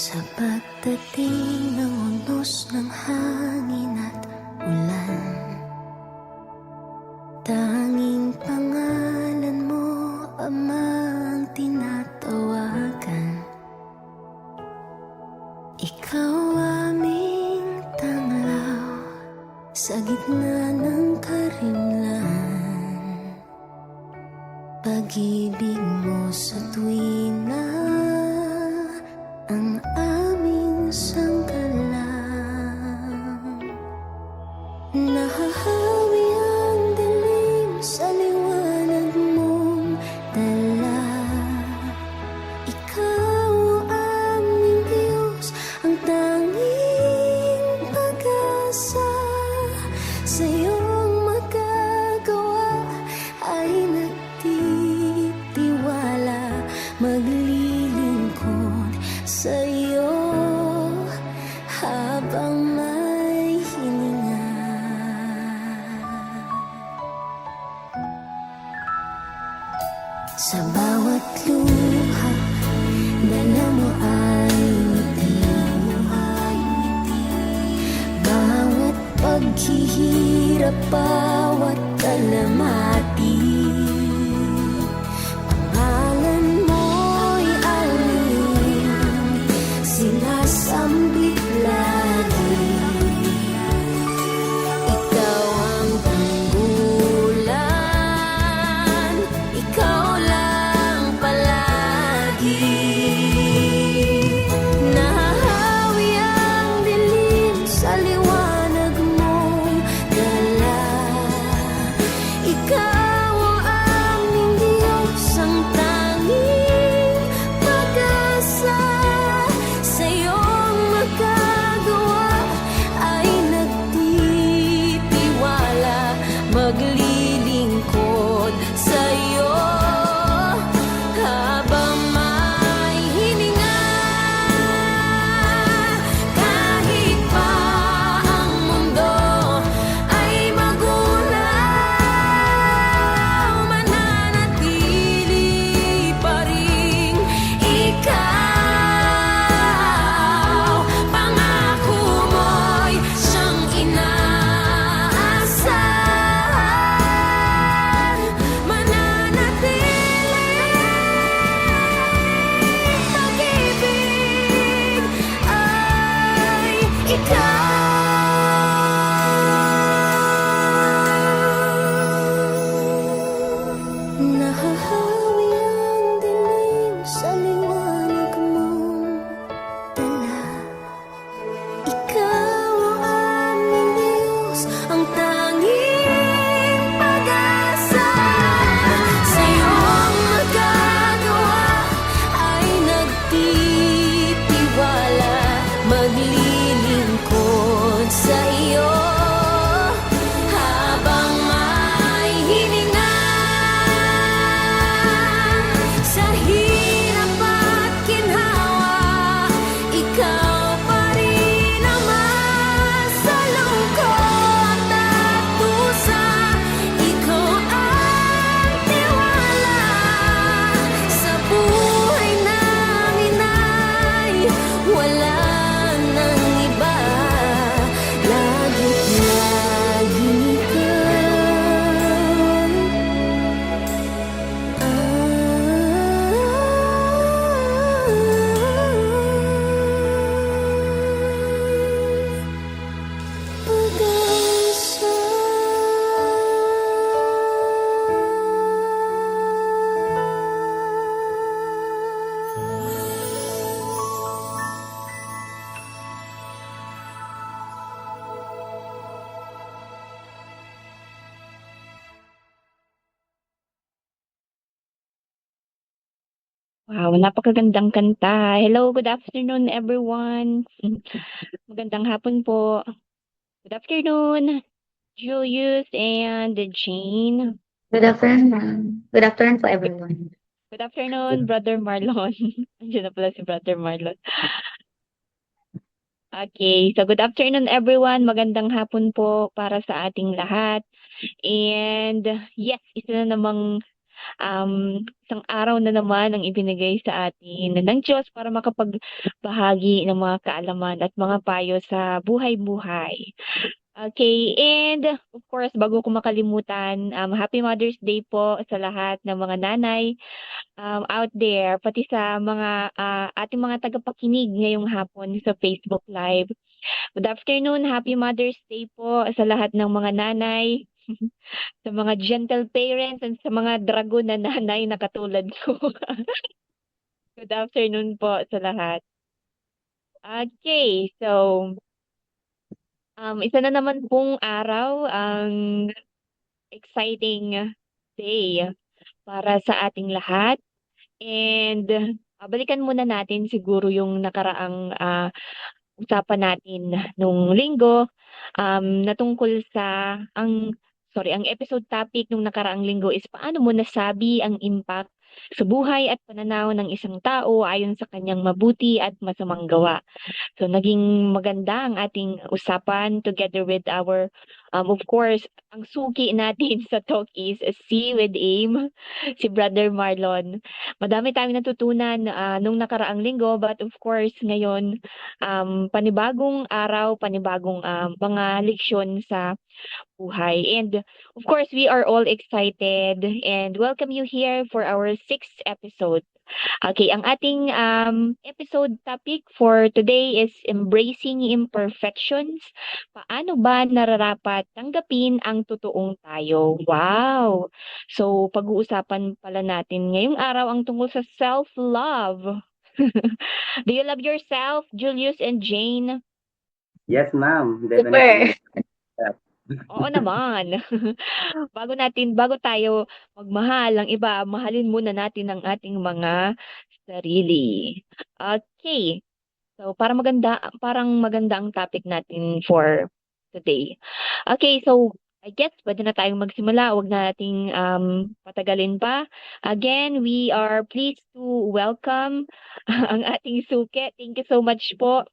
Sa pagdating ng unos ng hangin at ulan, tanging pangalan mo, Ama, ang tinatawagan. Ikaw aming tanglaw sa gitna ng karimlan. Pag-ibig mo sa tuwina ang aming sangkalang. Nahahawi ang dilim sa liwanag mong dala. Ikaw ang aming Diyos, ang tanging pag-asa. Sa iyong magagawa ay nagtitiwala, maglilingkod sa iyo habang may hininga. Sa bawat luha, dala mo ay ngiti. Bawat paghihirap, bawat kalamati, pangalan mo'y alin, sinasambit lagi. Ikaw ang tunggulan, ikaw lang palagi. Nahahawi ang dilim sa liwanag mong dala. Ikaw ang aming Diyos, ang tanging pag-asa. Sa iyong magagawa ay nagtitiwala, maglilingkod sa iyo habang may hininga. Kahit pa ang mundo ay magulaw, mananatili pa rin ikaw. Pangako mo'y siyang inaasahan, mananatili. Pag-ibig ay ikaw. Nahahawi ang dilim sa liwanag mong dala. Ikaw ang aming Diyos, ang tanging pag-asa. Sa iyong magagawa ay nagtitiwala, maglilingkod sa iyo habang may hininga. Sa hirap at ginhawa, ikaw pa rin naman. Sa lungkot at dusa, ikaw ang tiwala. Sa buhay namin ay wala nang iba, laging Wow, napakagandang kanta. Hello, good afternoon everyone. Magandang hapon po. Good afternoon, Julius and Jane. Good afternoon. Good afternoon po everyone. Good afternoon, Brother Marlon. Andiyan na pala si Brother Marlon. Okay, so good afternoon everyone. Magandang hapon po para sa ating lahat. And yes, isa na namang isang araw na naman ang ibinigay sa atin ng Diyos para makapagbahagi ng mga kaalaman at mga payo sa buhay-buhay. Okay, and of course, bago ko makalimutan, Happy Mother's Day po sa lahat ng mga nanay out there, pati sa mga ating mga tagapakinig ngayong hapon sa Facebook Live. Good afternoon, Happy Mother's Day po sa lahat ng mga nanay, sa mga gentle parents, and sa mga dragon na nanay na katulad ko. Good afternoon po sa lahat. Okay, so isa na naman pong araw ang exciting day para sa ating lahat. And balikan muna natin siguro yung nakaraang usapan natin nung linggo na tungkol sa ang episode topic nung nakaraang linggo is paano mo nasabi ang impact sa buhay at pananaw ng isang tao ayon sa kanyang mabuti at masamang gawa. So naging maganda ang ating usapan together with our of course, ang suki natin sa talk is C with AIM, si Brother Marlon. Madami tayong natutunan nung nakaraang linggo, but of course ngayon panibagong araw, panibagong mga leksyon sa buhay. And of course, we are all excited and welcome you here for our 6th episode. Okay, ang ating episode topic for today is embracing imperfections. Paano ba nararapat tanggapin ang totoong tayo? Wow! So, pag-uusapan pala natin ngayong araw ang tungkol sa self-love. Do you love yourself, Julius and Jane? Yes, ma'am. Super. Definitely. Oo naman. Bago tayo magmahal ang iba, mahalin muna natin ang ating mga sarili. Okay. So, parang maganda ang topic natin for today. Okay, so I guess pwede na tayong magsimula. Huwag na nating patagalin pa. Again, we are pleased to welcome ang ating suki. Thank you so much po.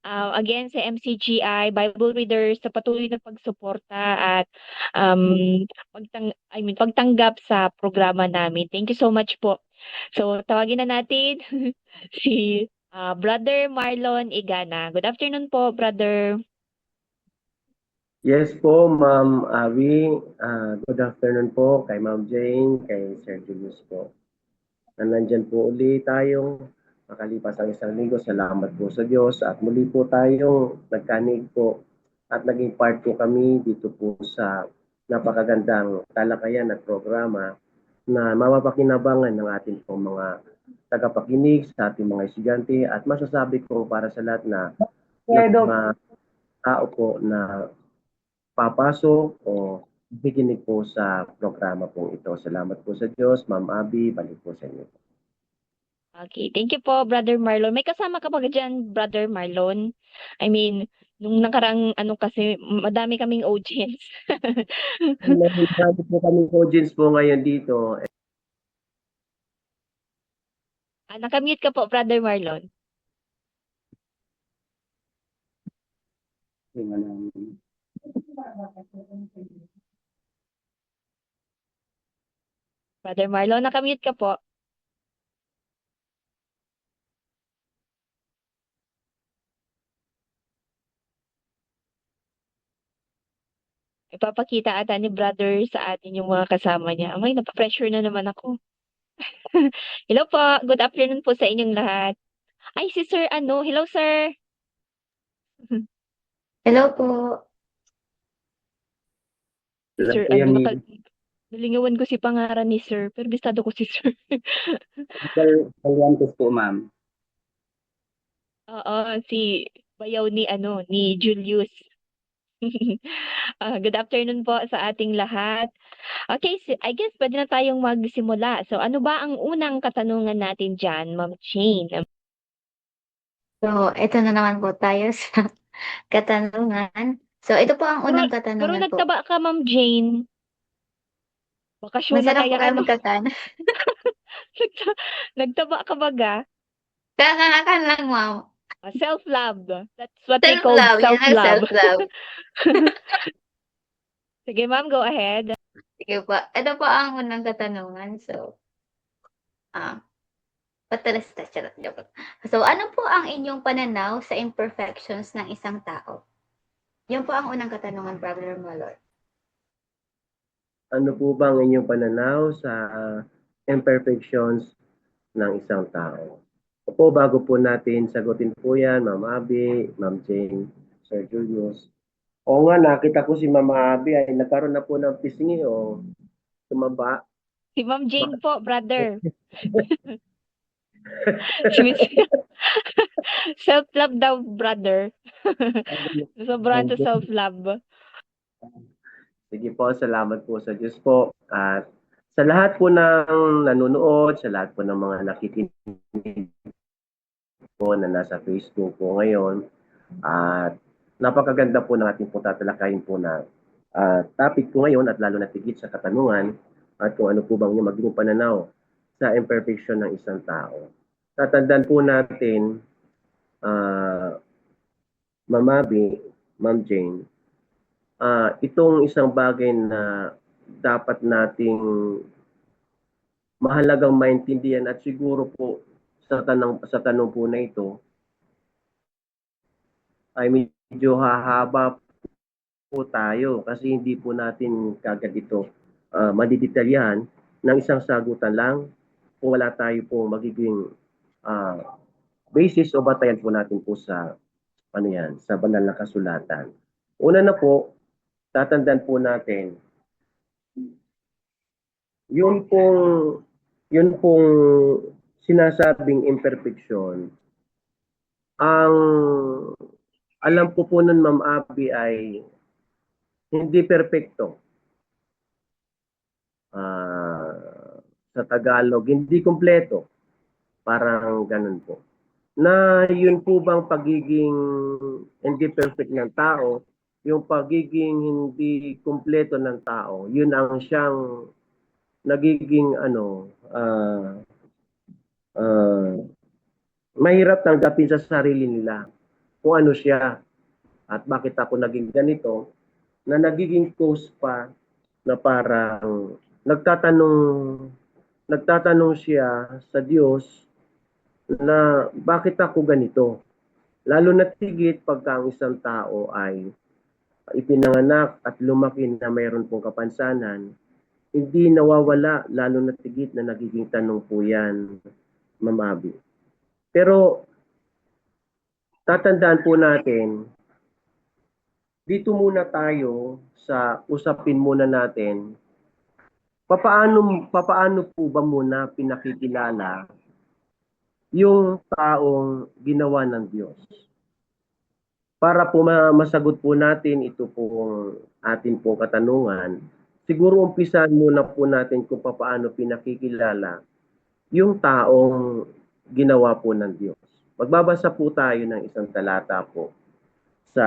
Again, sa MCGI Bible Readers sa patuloy na pagsuporta at pagtanggap sa programa namin. Thank you so much po. So, tawagin na natin si Brother Marlon Igana. Good afternoon po, brother. Yes po, Ma'am Abby. Good afternoon po kay Ma'am Jane, kay Sir Julius po. Nandyan po uli tayong makalipas ang isang linggo. Salamat po sa Diyos. At muli po tayong nagkanig po at naging part po kami dito po sa napakagandang talakayan at programa na mapapakinabangan ng ating po mga tagapakinig sa ating mga estudyante at masasabi ko para sa lahat na mga tao po na papasok o bikinig po sa programa po ito. Salamat po sa Diyos. Ma'am Abby, balik po sa inyo. Okay, thank you po, Brother Marlon. May kasama ka ba dyan, Brother Marlon? I mean, nung nakarang kasi, madami kaming audience. Marami po kami audience po ngayon dito. Nakamute ka po, Brother Marlon. Brother Marlon, nakamute ka po. Ipapakita ata ni brother sa atin yung mga kasama niya. Ay, napapressure na naman ako. Hello po. Good afternoon po sa inyong lahat. Ay, si Sir hello sir. Hello po. Si Sir nalingawan ko si pangaran ni Sir, pero bistado ko si Sir. Kalyantos po, ma'am. Oo, si bayaw ni Julius. Good afternoon po sa ating lahat. Okay, I guess pwede na tayong magsimula. So, ano ba ang unang katanungan natin dyan, Ma'am Jane? So, ito na naman po tayo sa katanungan. So, ito po ang unang Pero katanungan po. nagtaba ka, Ma'am Jane. Bakasyon na Masarap po kaya kayo ano? magkatan. Nagtaba ka baga? Kakanakan lang, ma'am. Self-love. That's what we call Self-love. Yan ang self-love. self-love. Sige, ma'am, go ahead. Sige po. Ito po ang unang katanungan. So, ah, patalastas, charot, joke lang. So, ano po ang inyong pananaw sa imperfections ng isang tao? Yun po ang unang katanungan, Brother Malor. Ano po ba ang inyong pananaw sa imperfections ng isang tao? Opo, bago po natin sagutin po yan, Ma'am Abby, Ma'am Jane, Sir Julius. Oo nga, nakita ko si Ma'am Abby ay nagkaroon na po ng pisngi o tumaba. Si Ma'am Jane po, brother. Si Miss self-love daw, brother. Sobrang sa self-love. Sige po, salamat po sa Diyos po. At sa lahat po ng nanonood, sa lahat po ng mga nakikinig po na nasa Facebook po ngayon, at napakaganda po ng ating po tatalakayin po na topic po ngayon at lalo na tigit sa katanungan at kung ano po bang yung maging pananaw sa imperfection ng isang tao. Tatandaan po natin, Ma'am Abby, Ma'am Jane, itong isang bagay na dapat nating mahalagang maintindihan at siguro po sa tanong po na ito ay medyo hahaba po tayo kasi hindi po natin kagad ito madidetalyahan ng isang sagutan lang kung wala tayo po magiging basis o batayan po natin po sa sa banal na kasulatan. Una na po, tatandaan po natin yun pong sinasabing imperfection, ang alam ko po nun, Ma'am Abby, ay hindi perpekto. Sa Tagalog, hindi kumpleto. Parang ganun po. Na yun po bang pagiging hindi perfect ng tao, yung pagiging hindi kumpleto ng tao, yun ang siyang nagiging mahirap tanggapin sa sarili nila kung ano siya at bakit ako naging ganito, na nagiging cause pa na parang nagtatanong siya sa Diyos na bakit ako ganito. Lalo na tigit pagka ang isang tao ay ipinanganak at lumaki na mayroon pong kapansanan, hindi nawawala, lalo na tigit na nagiging tanong po yan, Ma'am Abby. Pero tatandaan po natin, dito muna tayo sa usapin muna natin, papaano po ba muna pinakikilala yung taong ginawa ng Diyos? Para po masagot po natin ito pong atin pong katanungan, siguro umpisan muna po natin kung paano pinakikilala yung taong ginawa po ng Diyos. Magbabasa po tayo ng isang talata po sa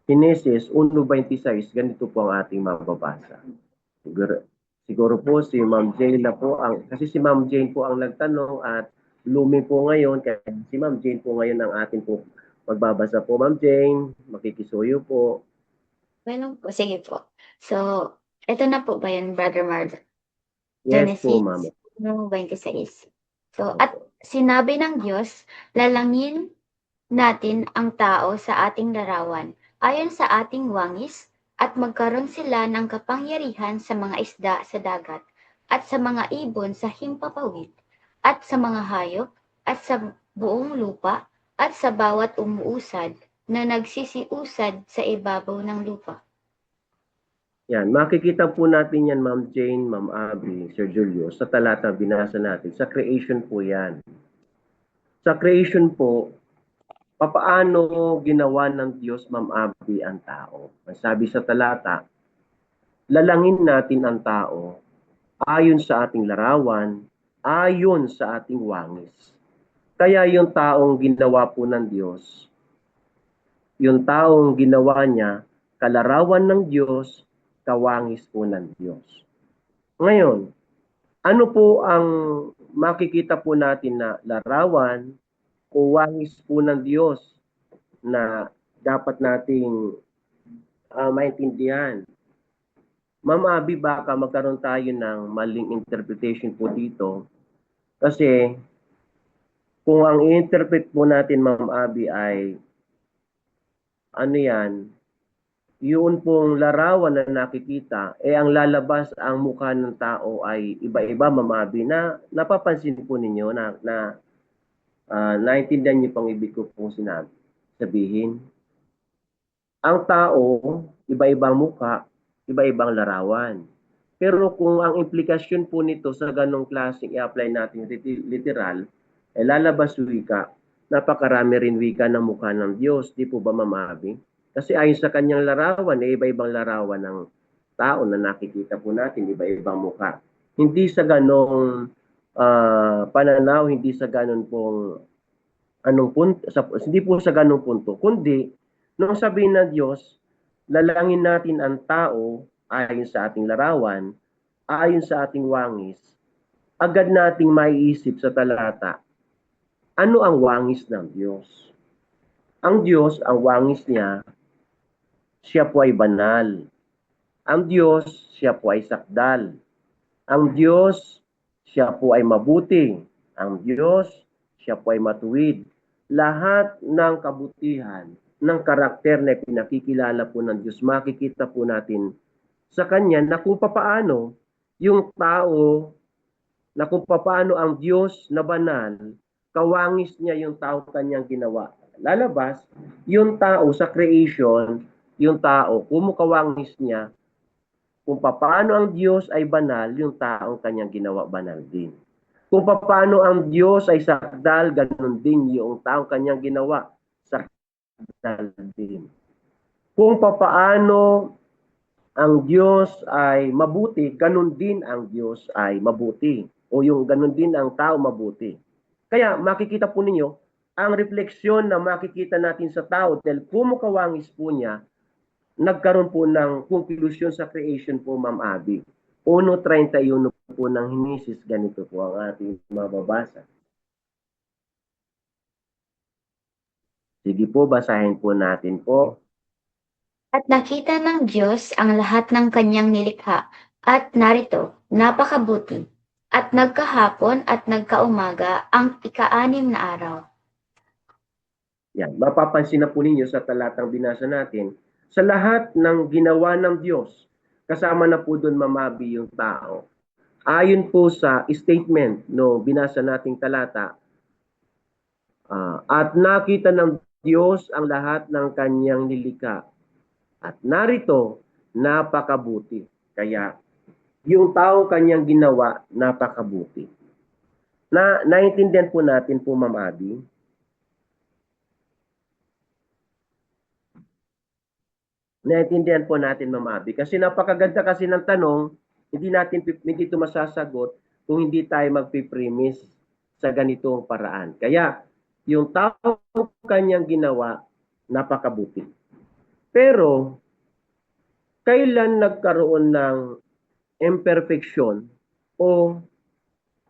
Genesis 1:26, ganito po ang ating mababasa. Siguro po si Ma'am Jane na po kasi si Ma'am Jane po ang nagtanong at looming po ngayon, kaya si Ma'am Jane po ngayon ang ating po magbabasa po. Ma'am Jane, makikisuyo po. Well, po, sige po. So, ito na po ba yun, Brother Marlon? Yes po, Ma'am. 1:26. So, at sinabi ng Diyos, lalangin natin ang tao sa ating larawan, ayon sa ating wangis, at magkaroon sila ng kapangyarihan sa mga isda sa dagat, at sa mga ibon sa himpapawid, at sa mga hayop, at sa buong lupa, at sa bawat umuusad na nagsisiusad sa ibabaw ng lupa. Yan, makikita po natin yan, Ma'am Jane, Ma'am Abby, Sir Julius, sa talata binasa natin. Sa creation po yan. Sa creation po, papaano ginawa ng Diyos, Ma'am Abby, ang tao? Sabi sa talata, lalangin natin ang tao ayon sa ating larawan, ayon sa ating wangis. Kaya yung taong ginawa po ng Diyos, yung taong ginawa niya, kalarawan ng Diyos, kawangis po ng Diyos. Ngayon, ano po ang makikita po natin na larawan o wangis po ng Diyos na dapat nating maintindihan? Ma'am Abby, baka magkaroon tayo ng maling interpretation po dito. Kasi kung ang i-interpret po natin, Ma'am Abby, ay ano yan, yun pong larawan na nakikita, ang lalabas ang mukha ng tao ay iba-iba, Ma'am Abby, na napapansin po ninyo na naintindihan niyo pang ibig ko pong sabihin. Ang tao, iba-ibang mukha, iba-ibang larawan. Pero kung ang implikasyon po nito sa ganong klaseng i-apply natin literal, lalabas wika, napakarami rin wika ng mukha ng Diyos, di po ba, Ma'am Abby? Kasi ayon sa kanyang larawan, iba-ibang larawan ng tao na nakikita po natin, iba-ibang mukha. Hindi sa ganong pananaw, hindi sa ganon pong hindi po sa ganong punto, kundi nung sabihin ng Diyos, lalangin natin ang tao ayon sa ating larawan, ayon sa ating wangis, agad nating maiisip sa talata, ano ang wangis ng Diyos? Ang Diyos, ang wangis niya, siya po ay banal. Ang Diyos, siya po ay sakdal. Ang Diyos, siya po ay mabuti. Ang Diyos, siya po ay matuwid. Lahat ng kabutihan, ng karakter na pinakikilala po ng Diyos, makikita po natin sa Kanya na kung papaano yung tao, na kung papaano ang Diyos na banal, kawangis niya yung tao Kanyang ginawa. Lalabas, yung tao sa creation, yung tao, kumukawangis niya, kung papaano ang Diyos ay banal, yung taong Kanyang ginawa banal din. Kung paano ang Diyos ay sakdal, ganun din yung taong Kanyang ginawa sakdal din. Kung papaano ang Diyos ay mabuti, ganun din ang Diyos ay mabuti. O yung ganun din ang tao mabuti. Kaya makikita po ninyo, ang refleksyon na makikita natin sa tao, dahil kumukawangis po niya, nagkaroon po ng conclusion sa creation po, Ma'am Abby. 1:31 po ng Henesis, ganito po ang ating mababasa. Sige po, basahin po natin po. At nakita ng Diyos ang lahat ng kanyang nilikha, at narito, napakabuti. At nagkahapon at nagkaumaga ang ika-6 na araw. Yan, mapapansin na po ninyo sa talatang binasa natin, sa lahat ng ginawa ng Diyos, kasama na po doon, Ma'am Abby, yung tao. Ayon po sa statement no binasa nating talata, at nakita ng Diyos ang lahat ng kanyang nilikha. At narito, napakabuti. Kaya, yung tao kanyang ginawa, napakabuti. Naintindihan po natin po, Ma'am Abby. Naintindihan po natin, Ma'am Abby. Kasi napakaganda kasi ng tanong, hindi ito masasagot kung hindi tayo magpipremise sa ganitong paraan. Kaya, yung tao kanyang ginawa, napakabuti. Pero, kailan nagkaroon ng imperfection o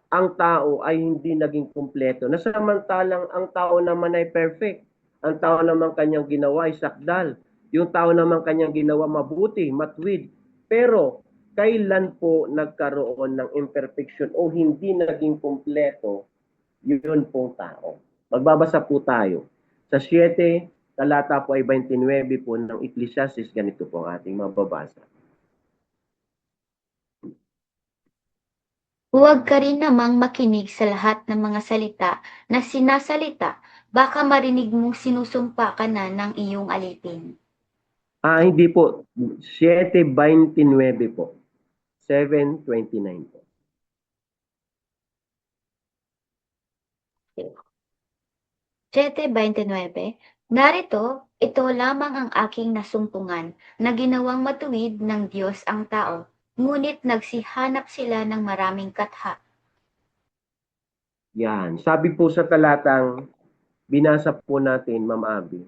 ang tao ay hindi naging kumpleto? Nasamantalang ang tao naman ay perfect. Ang tao naman kanyang ginawa ay sakdal. Yung tao naman kanyang ginawa mabuti, matuwid. Pero, kailan po nagkaroon ng imperfection o hindi naging kumpleto, yun pong tao. Magbabasa po tayo. Sa 7, talata po ay 29 po ng Ecclesiastes, ganito po ang ating mababasa. Huwag ka rin namang makinig sa lahat ng mga salita na sinasalita, baka marinig mong sinusumpa ka na ng iyong alipin. Hindi po. 7:29 po. 7:29 po. Siyete 29, narito, ito lamang ang aking nasumpungan, na ginawang matuwid ng Diyos ang tao, ngunit nagsihanap sila ng maraming katha. Yan. Sabi po sa talatang binasa po natin, Ma'am Abby,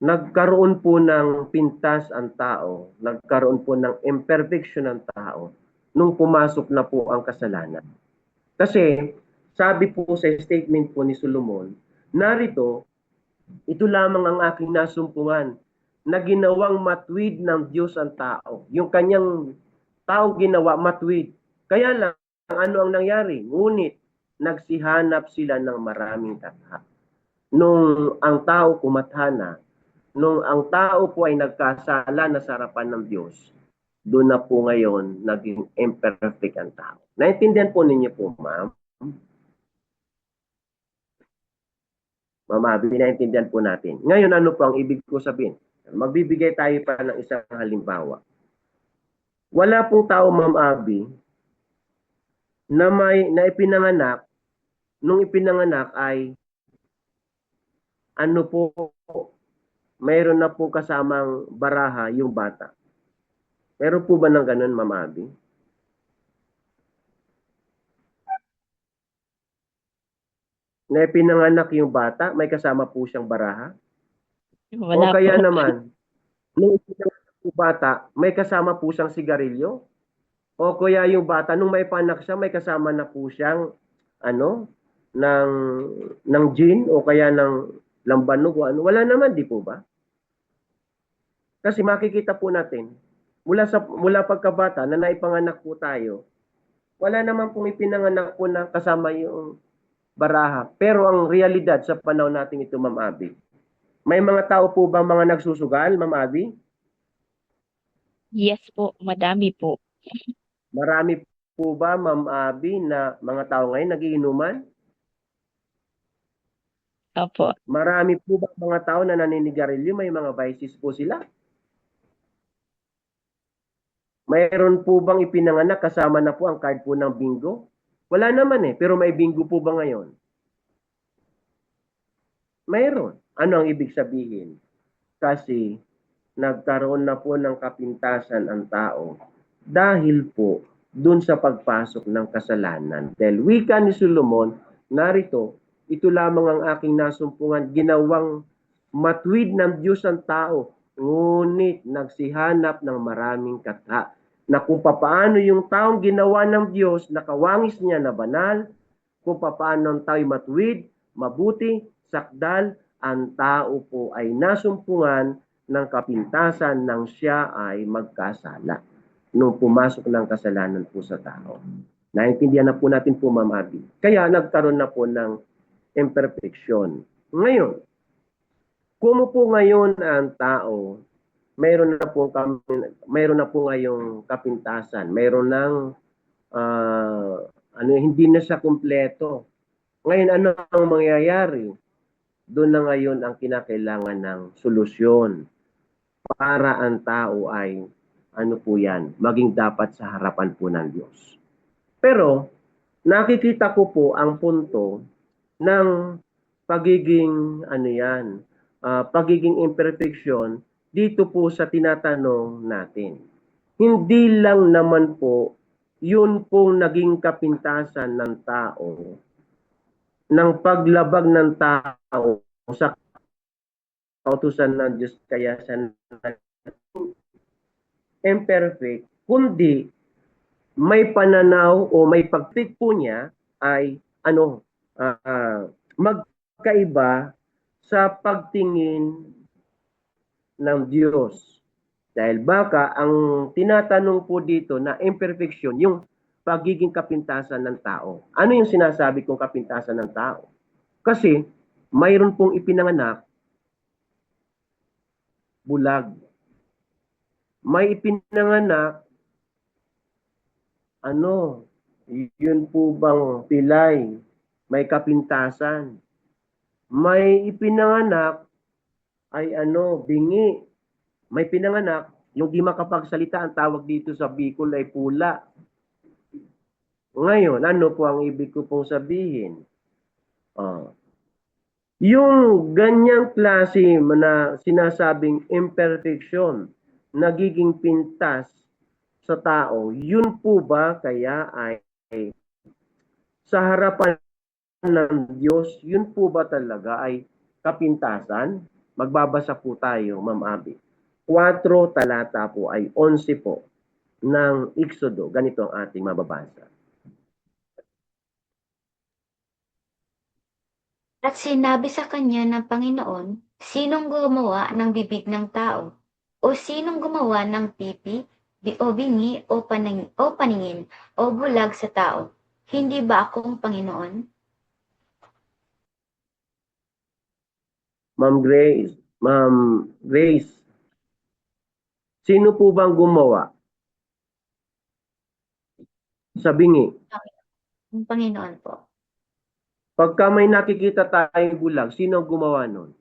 nagkaroon po ng pintas ang tao, nagkaroon po ng imperfection ang tao nung pumasok na po ang kasalanan. Kasi, sabi po sa statement po ni Solomon, narito, ito lamang ang aking nasumpungan na ginawang matwid ng Diyos ang tao. Yung kanyang tao ginawa matwid. Kaya lang, ano ang nangyari? Ngunit, nagsihanap sila ng maraming katha. Nung ang tao kumathana, nung ang tao po ay nagkasala na sa harapan ng Diyos, doon na po ngayon naging imperfect ang tao. Naintindihan po ninyo po, ma'am? Ma'am Abby, naintindihan po natin. Ngayon, ano po ang ibig ko sabihin? Magbibigay tayo pa ng isang halimbawa. Wala pong tao, Ma'am Abby, na ipinanganak, nung ipinanganak ay ano po, mayroon na po kasamang baraha yung bata. Meron po ba ng ganun, Ma'am Abby? Na ipinanganak yung bata, may kasama po siyang baraha? Wala O kaya po. naman, nung ipinanganak yung bata, may kasama po siyang sigarilyo? O kaya yung bata, nung may panak siya, may kasama na po siyang ano, ng gin o kaya ng lambanog o ano. Wala naman, di po ba? Kasi makikita po natin, mula pagkabata na naipanganak po tayo, wala naman pong ipinanganak po na kasama yung baraha. Pero ang realidad sa panahon natin ito, Ma'am Abby, may mga tao po ba mga nagsusugal, Ma'am Abby? Yes po, madami po. Marami po ba, Ma'am Abby, na mga tao ngayon nagiinuman? Opo. Marami po ba mga tao na naninigarilyo, may mga vices po sila? Mayroon po bang ipinanganak kasama na po ang card po ng bingo? Wala naman pero may bingo po ba ngayon? Mayroon. Ano ang ibig sabihin? Kasi nagkaroon na po ng kapintasan ang tao dahil po dun sa pagpasok ng kasalanan. Dahil wika ni Solomon, narito, ito lamang ang aking nasumpungan, ginawang matwid ng Diyos ang tao, ngunit nagsihanap ng maraming katha. Na kung papaano yung taong ginawa ng Diyos, nakawangis niya na banal, kung papaano ang tao'y matwid, mabuti, sakdal, ang tao po ay nasumpungan ng kapintasan nang siya ay magkasala. Nung pumasok ng kasalanan po sa tao. Naintindihan na po natin po, Ma'am Abby. Kaya nagkaroon na po ng imperfection. Ngayon, kung po ngayon ang tao, mayroon na po ngayong kapintasan, mayroon ng hindi na siya kumpleto. Ngayon, ano ang mangyayari? Doon na ngayon ang kinakailangan ng solusyon para ang tao ay maging dapat sa harapan po ng Diyos. Pero, nakikita ko po ang punto ng pagiging pagiging imperfection dito po sa tinatanong natin. Hindi lang naman po yun pong naging kapintasan ng tao, ng paglabag ng tao sa kautusan ng Diyos kaya siya imperfect, kundi may pananaw o may pagpig po niya ay magkaiba sa pagtingin ng Diyos. Dahil baka ang tinatanong po dito na imperfection, yung pagiging kapintasan ng tao. Ano yung sinasabi kong kapintasan ng tao? Kasi mayroon pong ipinanganak bulag. May ipinanganak yun po bang pilay, may kapintasan. May ipinanganak ay bingi. May pinanganak, yung di makapagsalita, ang tawag dito sa Bicol ay pula. Ngayon, ano po ang ibig ko pong sabihin? Yung ganyang klase na sinasabing imperfection, nagiging pintas sa tao, yun po ba kaya ay sa harapan ng Diyos, yun po ba talaga ay kapintasan? Magbabasa po tayo, Ma'am Abby. 4 talata po ay 11 po ng Exodo. Ganito ang ating mababasa. At sinabi sa kanya ng Panginoon, Sinong gumawa ng bibig ng tao? O sinong gumawa ng pipi, o bingi, o paningin, o bulag sa tao? Hindi ba akong Panginoon? Ma'am Grace, sino po bang gumawa sa bingi? Ang Panginoon po. Pagka may nakikita tayong bulag, sino ang gumawa nun?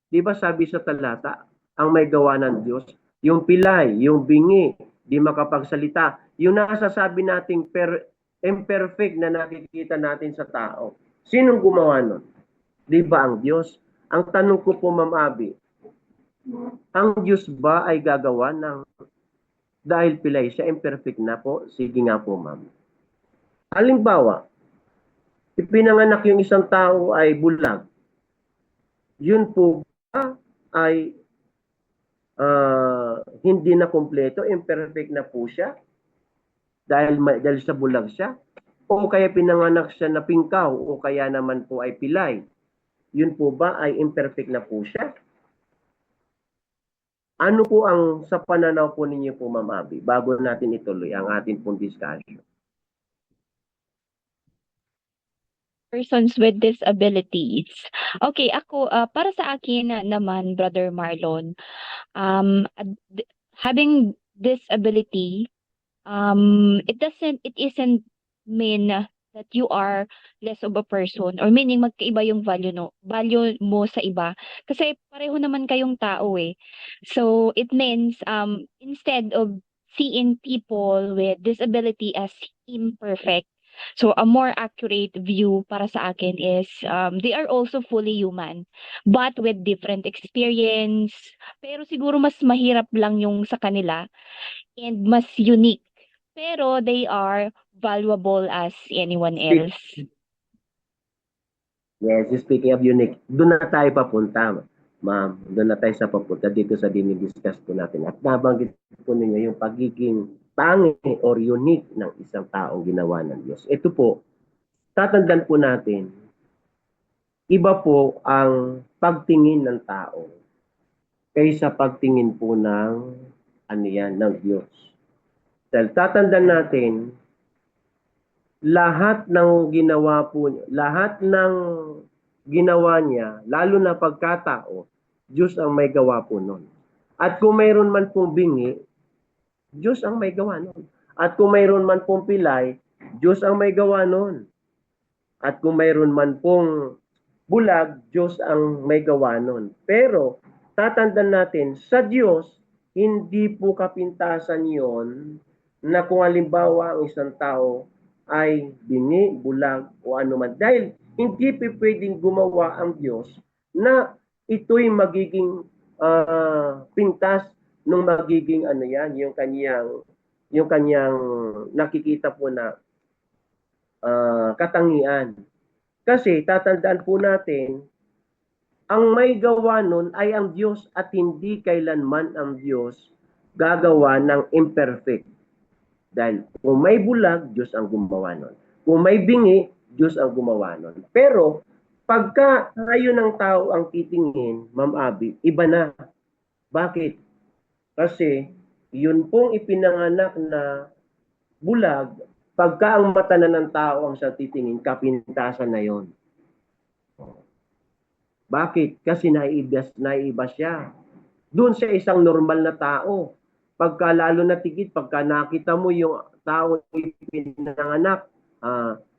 Di ba sabi sa talata, ang may gawa ng Diyos, yung pilay, yung bingi, di makapagsalita, yung nasasabi nating imperfect na nakikita natin sa tao. Sinong gumawa nun? Di ba ang Diyos? Ang tanong ko po, Ma'am Abby, ang Diyos ba ay gagawa ng dahil pilay siya imperfect na po? Sige nga po, ma'am. Halimbawa, ipinanganak yung isang tao ay bulag. Yun po ba ay hindi na kompleto, imperfect na po siya dahil sa bulag siya? O kaya pinanganak siya na pingkaw o kaya naman po ay pilay? Yun po ba ay imperfect na po siya? Ano po ang sa pananaw po ninyo po, Ma'am Abby, bago natin ituloy ang ating pong discussion? Persons with disabilities. Okay, ako, para sa akin naman, Brother Marlon, having disability, it isn't mean that you are less of a person, or meaning magkaiba yung value mo sa iba, kasi pareho naman kayong tao eh. So it means instead of seeing people with disability as imperfect, so a more accurate view para sa akin is they are also fully human but with different experience, pero siguro mas mahirap lang yung sa kanila and mas unique. Pero they are valuable as anyone else. Yes, speaking of unique, doon na tayo papunta, ma'am. Doon na tayo sa papunta dito sa dinidiscuss po natin. At nabanggit po ninyo yung pagiging tangi or unique ng isang taong ginawa ng Diyos. Ito po, tatandaan po natin, iba po ang pagtingin ng tao kaysa pagtingin po ng ng Diyos. Dahil tatandaan natin, lahat ng ginawa niya, lalo na pagkatao, Diyos ang may gawa po nun. At kung mayroon man pong bingi, Diyos ang may gawa nun. At kung mayroon man pong pilay, Diyos ang may gawa nun. At kung mayroon man pong bulag, Diyos ang may gawa nun. Pero, tatandaan natin, sa Diyos, hindi po kapintasan yon na kung halimbawa ang isang tao ay bingi, bulag, o ano man. Dahil hindi pwedeng gumawa ang Diyos na ito'y magiging pintas nung magiging yung kanyang nakikita po na katangian. Kasi tatandaan po natin, ang may gawa nun ay ang Diyos at hindi kailanman ang Diyos gagawa ng imperfect. Dahil kung may bulag, Diyos ang gumawa nun. Kung may bingi, Diyos ang gumawa nun. Pero pagka ngayon ng tao ang titingin, Ma'am Abby, iba na. Bakit? Kasi yun pong ipinanganak na bulag, pagka ang mata na ng tao ang sa titingin, kapintasan na yon. Bakit? Kasi naiiba siya. Doon sa isang normal na tao, pagka lalo na tigit, pagka nakita mo yung tao pinanganak,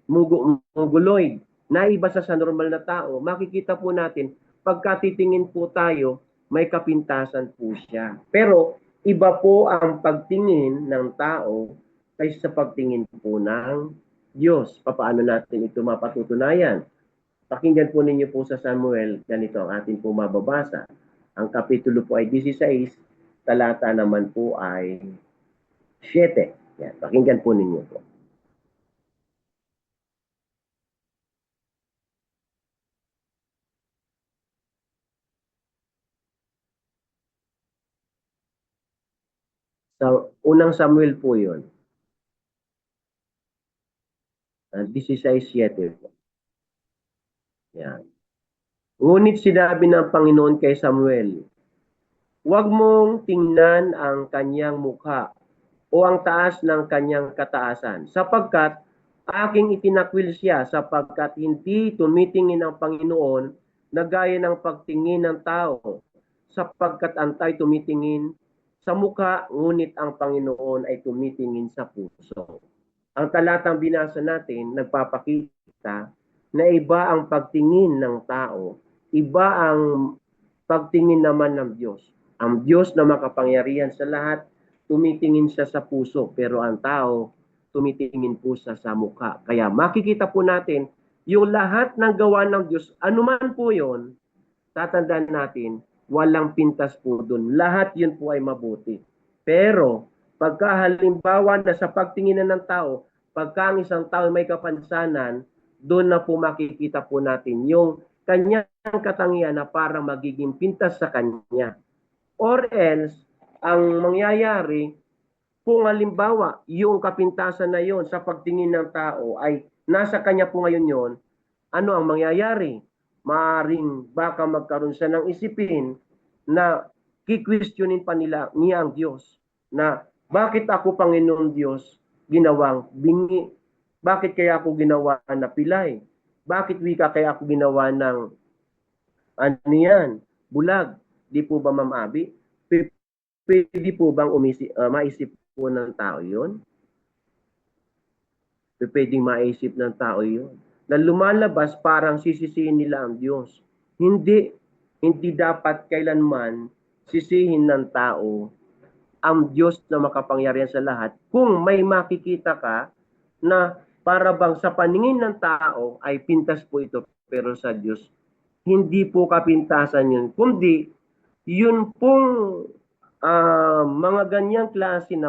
mongoloid, naiba sa normal na tao, makikita po natin, pagka titingin po tayo, may kapintasan po siya. Pero, iba po ang pagtingin ng tao kaysa sa pagtingin po ng Diyos. Paano natin ito mapatutunayan? Pakinggan po ninyo po sa Samuel, ganito ang ating po mababasa. Ang kapitulo po ay 16, talata naman po ay 7. Yan, pakinggan po ninyo po. So, unang Samuel po yun. 16:7 po. Yan. Ngunit sinabi ng Panginoon kay Samuel, huwag mong tingnan ang kanyang mukha o ang taas ng kanyang kataasan, sapagkat aking itinakwil siya, sapagkat hindi tumitingin ang Panginoon na gaya ng pagtingin ng tao, sapagkat ang tayo tumitingin sa mukha, ngunit ang Panginoon ay tumitingin sa puso. Ang talatang binasa natin nagpapakita na iba ang pagtingin ng tao, iba ang pagtingin naman ng Diyos. Ang Diyos na makapangyarihan sa lahat, tumitingin siya sa puso, pero ang tao, tumitingin po siya sa mukha. Kaya makikita po natin, yung lahat ng gawa ng Diyos, anuman po yon, tatandaan natin, walang pintas po doon. Lahat yun po ay mabuti. Pero, pagka halimbawa na sa pagtingin ng tao, pagka ang isang tao may kapansanan, doon na po makikita po natin yung kanyang katangian na parang magiging pintas sa kanya. Or else, ang mangyayari, kung halimbawa, yung kapintasan na yon sa pagtingin ng tao ay nasa kanya po ngayon yon, ano ang mangyayari? Maaring baka magkaroon siya ng isipin na kikwestiyonin pa niya ang Diyos na bakit ako, Panginoon Diyos, ginawang bingi? Bakit kaya ako ginawa na pilay? Bakit wika kaya ako ginawa ng ano yan, bulag? Di po ba, Ma'am Abby? Pwede po bang maisip po ng tao yun? Pwedeng maisip ng tao yun. Na lumalabas parang sisisihin nila ang Diyos. Hindi dapat kailanman sisihin ng tao ang Diyos na makapangyarihan sa lahat. Kung may makikita ka na para bang sa paningin ng tao ay pintas po ito, pero sa Diyos, hindi po kapintasan yun. Kundi, yun pong mga ganyang klase na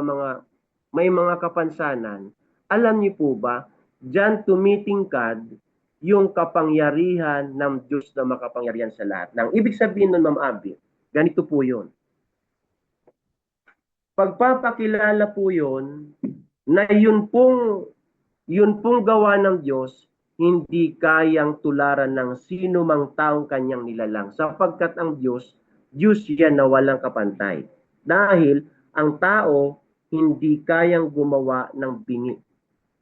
may mga kapansanan, alam niyo po ba, diyan tumitingkad yung kapangyarihan ng Diyos na makapangyarihan sa lahat. Nang ibig sabihin nun, Ma'am Abby, ganito po yun. Pagpapakilala po yun, na yun pong gawa ng Diyos, hindi kayang tularan ng sino mang taong kanyang nilalang. Sapagkat ang Diyos yan na walang kapantay. Dahil ang tao hindi kayang gumawa ng bingi.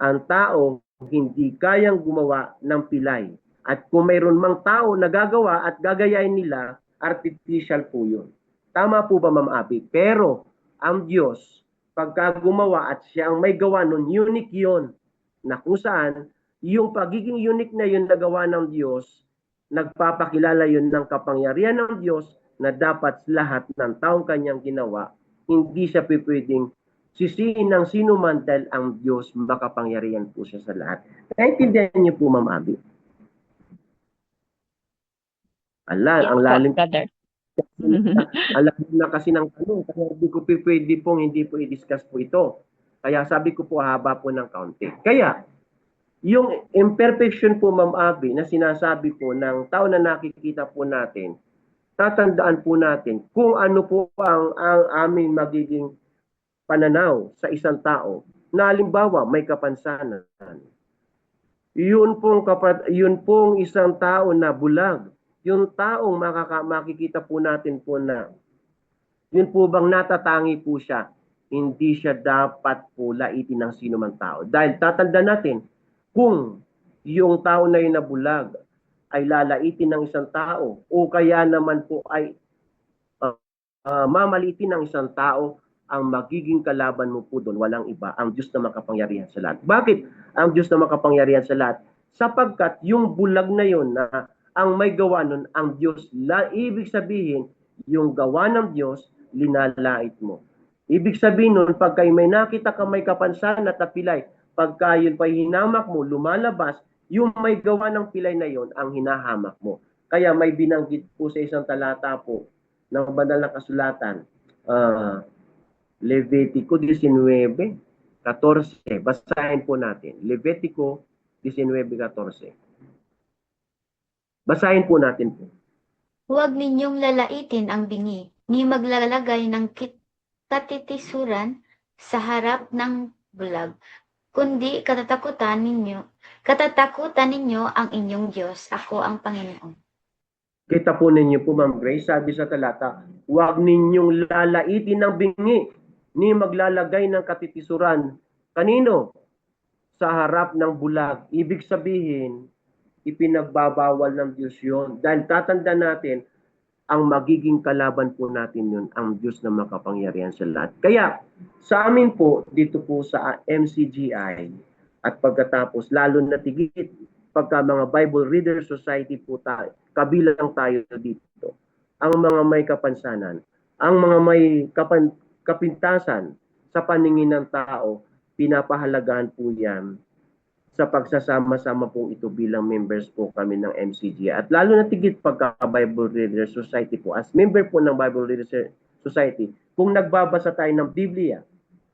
Ang tao hindi kayang gumawa ng pilay. At kung mayroon mang tao na gagawa at gagayain nila, artificial po yun. Tama po ba, Ma'am Abby? Pero ang Diyos, pagka gumawa at siya ang may gawa nun, unique yun. Na kung saan, yung pagiging unique na yun na gawa ng Diyos, nagpapakilala yun ng kapangyarihan ng Diyos na dapat lahat ng taong kanyang ginawa, hindi siya pwedeng sisihin ng sino man dahil ang Diyos makapangyarihan po siya sa lahat. Naintindihan niyo po, Ma'am Abby? Yes Ang po, lalim. brother. Alam na kasi ng tanong, kaya hindi ko pwede pong hindi po i-discuss po ito. Kaya sabi ko po, haba po ng kaunti. Kaya, yung imperfection po, Ma'am Abby, na sinasabi po ng tao na nakikita po natin, tatandaan po natin kung ano po ang aming magiging pananaw sa isang tao na halimbawa may kapansanan. Yun pong isang tao na bulag, yung taong makikita po natin po na yun po bang natatangi po siya, hindi siya dapat po laitin ng sino man tao. Dahil tatandaan natin, kung yung tao na yun na bulag ay lalaitin ng isang tao o kaya naman po ay mamalitin ng isang tao, ang magiging kalaban mo po doon, walang iba, ang Diyos na makapangyarihan sa lahat. Bakit ang Diyos na makapangyarihan sa lahat? Sapagkat yung bulag na yun na ang may gawa nun, ang Diyos, ibig sabihin, yung gawa ng Diyos, linalait mo. Ibig sabihin nun, pagka may nakita ka may kapansanan at pilay, pagka yun pa hinamak mo, lumalabas, yung may gawa ng pilay na yun, ang hinahamak mo. Kaya may binanggit po sa isang talata po, ng banal na kasulatan, Levitico 19:14. Basahin po natin. Levitico 19:14. Basahin po natin po. Huwag ninyong lalaitin ang bingi, ni maglalagay ng katitisuran sa harap ng bulag, kundi katatakutan ninyo ang inyong Diyos. Ako ang Panginoon. Kita po ninyo po, Ma'am Grace, sabi sa talata, huwag ninyong lalaitin ng bingi, ni maglalagay ng katitisuran. Kanino? Sa harap ng bulag. Ibig sabihin, ipinagbabawal ng Diyos yun. Dahil tatanda natin, ang magiging kalaban po natin yun, ang Diyos na makapangyarihan sa lahat. Kaya, sa amin po, dito po sa MCGI, at pagkatapos, lalo na tigit, pagka mga Bible Reader Society po tayo, kabilang tayo dito, ang mga may kapansanan, ang mga may kapintasan sa paningin ng tao, pinapahalagahan po yan sa pagsasama-sama po ito bilang members po kami ng MCG. At lalo na tigit pagka Bible Reader Society po, as member po ng Bible Reader Society, kung nagbabasa tayo ng Biblia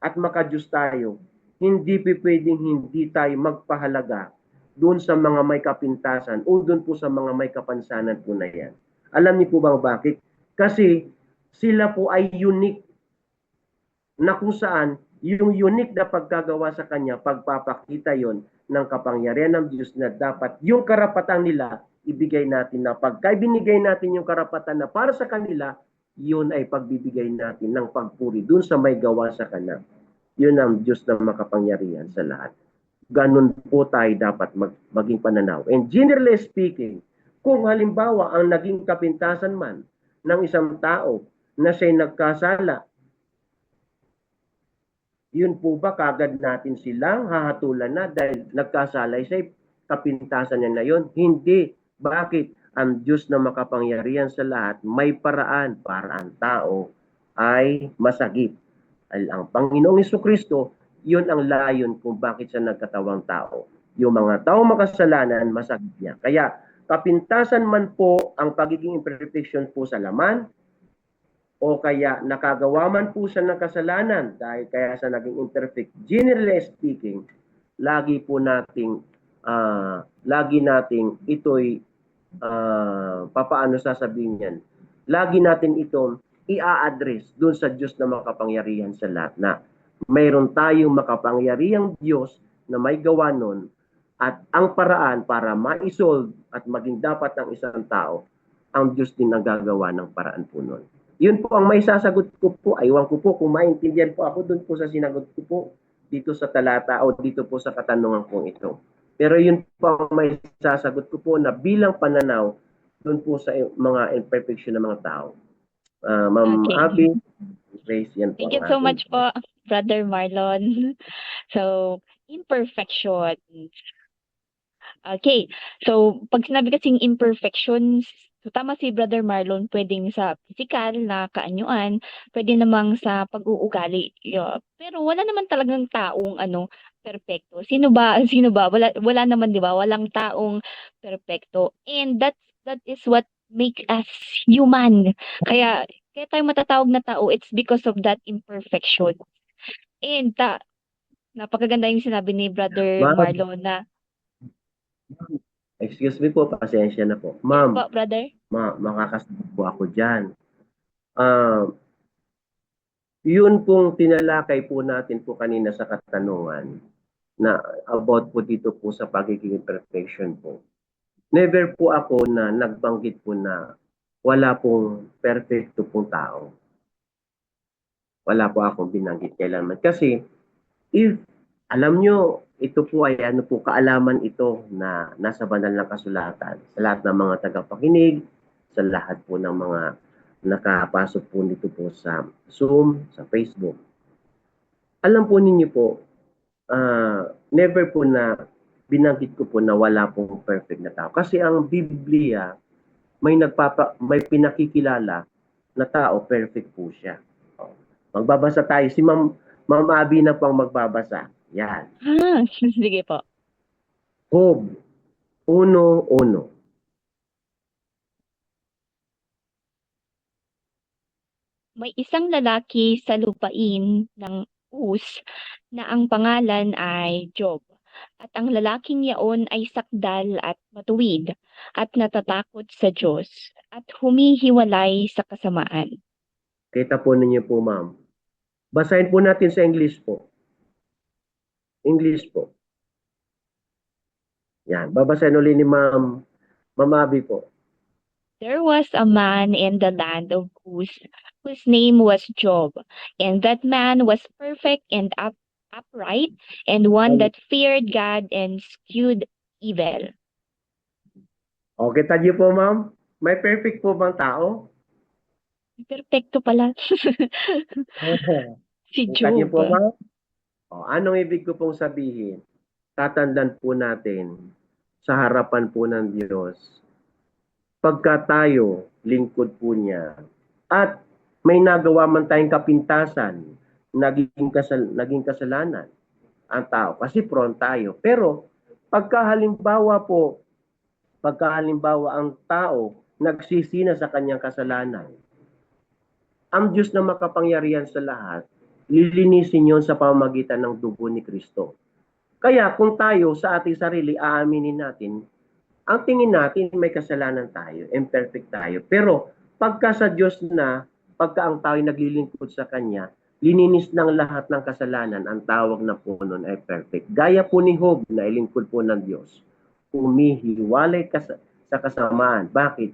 at makadiyos tayo, hindi pwedeng hindi tayo magpahalaga doon sa mga may kapintasan o doon po sa mga may kapansanan po na yan. Alam niyo po bang bakit? Kasi sila po ay unique na kung saan yung unique na pagkagawa sa kanya, pagpapakita yon ng kapangyarihan ng Diyos na dapat yung karapatan nila ibigay natin na pagka binigay natin yung karapatan na para sa kanila, yun ay pagbibigay natin ng pagpuri dun sa may gawa sa kanya. Yun ang Diyos na makapangyarihan sa lahat. Ganun po tayo dapat maging pananaw. And generally speaking, kung halimbawa ang naging kapintasan man ng isang tao na siya'y nagkasala, yun po ba kagad natin silang hahatulan na dahil nagkasalay sa kapintasan niya na yun? Hindi. Bakit? Ang Diyos na makapangyarihan sa lahat, may paraan para ang tao ay masagip. Ang Panginoong Jesucristo, yun ang layon kung bakit siya nagkatawang tao. Yung mga tao makasalanan, masagip niya. Kaya kapintasan man po ang pagiging imperfection po sa laman, o kaya nakagawa man po siya ng kasalanan dahil kaya sa naging imperfect. Generally speaking, lagi nating ito'y papaano sasabihin yan. Lagi natin ito i-address doon sa Diyos na makapangyarihan sa lahat na mayroon tayong makapangyarihang Diyos na may gawa nun at ang paraan para ma-solve at maging dapat ng isang tao, ang Diyos din ang gagawa ng paraan po nun. Yun po ang may sasagot ko po. Aywan ko po kung maintindihan po ako doon po sa sinagot ko po dito sa talata o dito po sa katanungan kong ito. Pero yun po ang may sasagot ko po na bilang pananaw doon po sa mga imperfection ng mga tao. Ma'am Abby, Grace, yan po. Thank you so much po, Brother Marlon. So, imperfections. Okay. So, pag sinabi kasing imperfections, so tama si Brother Marlon, pwedeng sa physical na kaanyuan, pwede namang sa pag-uugali. Pero wala naman talagang taong perpekto. Sino ba? Wala naman, 'di ba? Walang taong perpekto. And that is what make us human. Kaya tayo matatawag na tao, it's because of that imperfection. And napakaganda yung sinabi ni Brother Ma'am. Marlon na Excuse me po, pasensya na po. yes Ma'am, po, brother. makakasagot po ako dyan. Yun pong tinalakay po natin po kanina sa katanungan na about po dito po sa pagiging imperfection po. Never po ako na nagbanggit po na wala pong perfecto pong tao. Wala po akong binanggit kailanman. Kasi if alam nyo, ito po ay kaalaman ito na nasa banal na kasulatan sa lahat ng mga tagapakinig, sa lahat po ng mga nakapasok po dito po sa Zoom, sa Facebook. Alam po ninyo po, never po na binanggit ko po na wala pong perfect na tao. Kasi ang Biblia, may pinakikilala na tao, perfect po siya. Magbabasa tayo. Si Ma'am Abby na pang magbabasa. Yan. Sige po. Job 1:1. May isang lalaki sa lupain ng Uz na ang pangalan ay Job. At ang lalaking yaon ay sakdal at matuwid at natatakot sa Diyos at humihiwalay sa kasamaan. Kita po ninyo po, ma'am. Basahin po natin sa English po. English po. Yan. Babasahin ulit ni Ma'am Abby po. There was a man in the land of Uz, whose name was Job, and that man was perfect and upright, and one that feared God and eschewed evil. O, kita niyo po, ma'am? May perfect po bang tao? Perfecto pala. Si Kita niyo Job. po, ma'am? O, anong ibig ko pong sabihin? Tatandaan po natin sa harapan po ng Diyos, pagka tayo lingkod po niya at may nagawa man tayong kapintasan, naging kasalanan ang tao kasi prone tayo. Pero pagka halimbawa ang tao nagsisina sa kanyang kasalanan, ang Diyos na makapangyarihan sa lahat, lilinisin yon sa pamamagitan ng dugo ni Kristo. Kaya kung tayo sa ating sarili aaminin natin, ang tingin natin may kasalanan tayo, imperfect tayo. Pero pagka sa Diyos na, pagka ang tao'y naglilingkod sa Kanya, lininis ng lahat ng kasalanan, ang tawag na po nun ay perfect. Gaya po ni Job na ilingkod po ng Diyos, humihiwalay sa kasamaan. Bakit?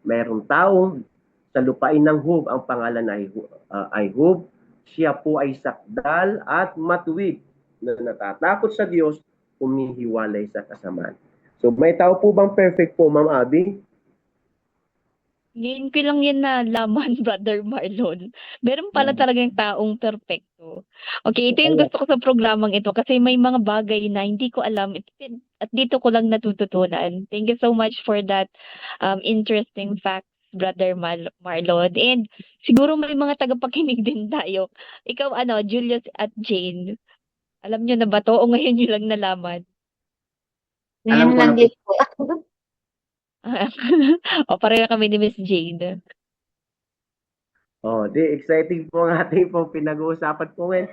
Mayroong taong sa lupain ng Job, ang pangalan ay Job, siya po ay sakdal at matuwid na natatakot sa Diyos, humihiwalay sa kasamaan. So, may tao po bang perfect po, Ma'am Abby? Ngayon ko lang yan nalaman, Brother Marlon. Meron pala talagang taong perfecto. Okay, ito yung gusto ko sa programang ito kasi may mga bagay na hindi ko alam at dito ko lang natututunan. Thank you so much for that interesting fact, Brother Marlon. And siguro may mga tagapakinig din tayo. Ikaw Julius at Jane, alam nyo na ba to o ngayon nyo lang nalaman? Ngayon Alam ko lang na po. din po. O pareho kami ni Miss Jane. Oh, di exciting po ang ating pong pinag-uusapan po ngayon.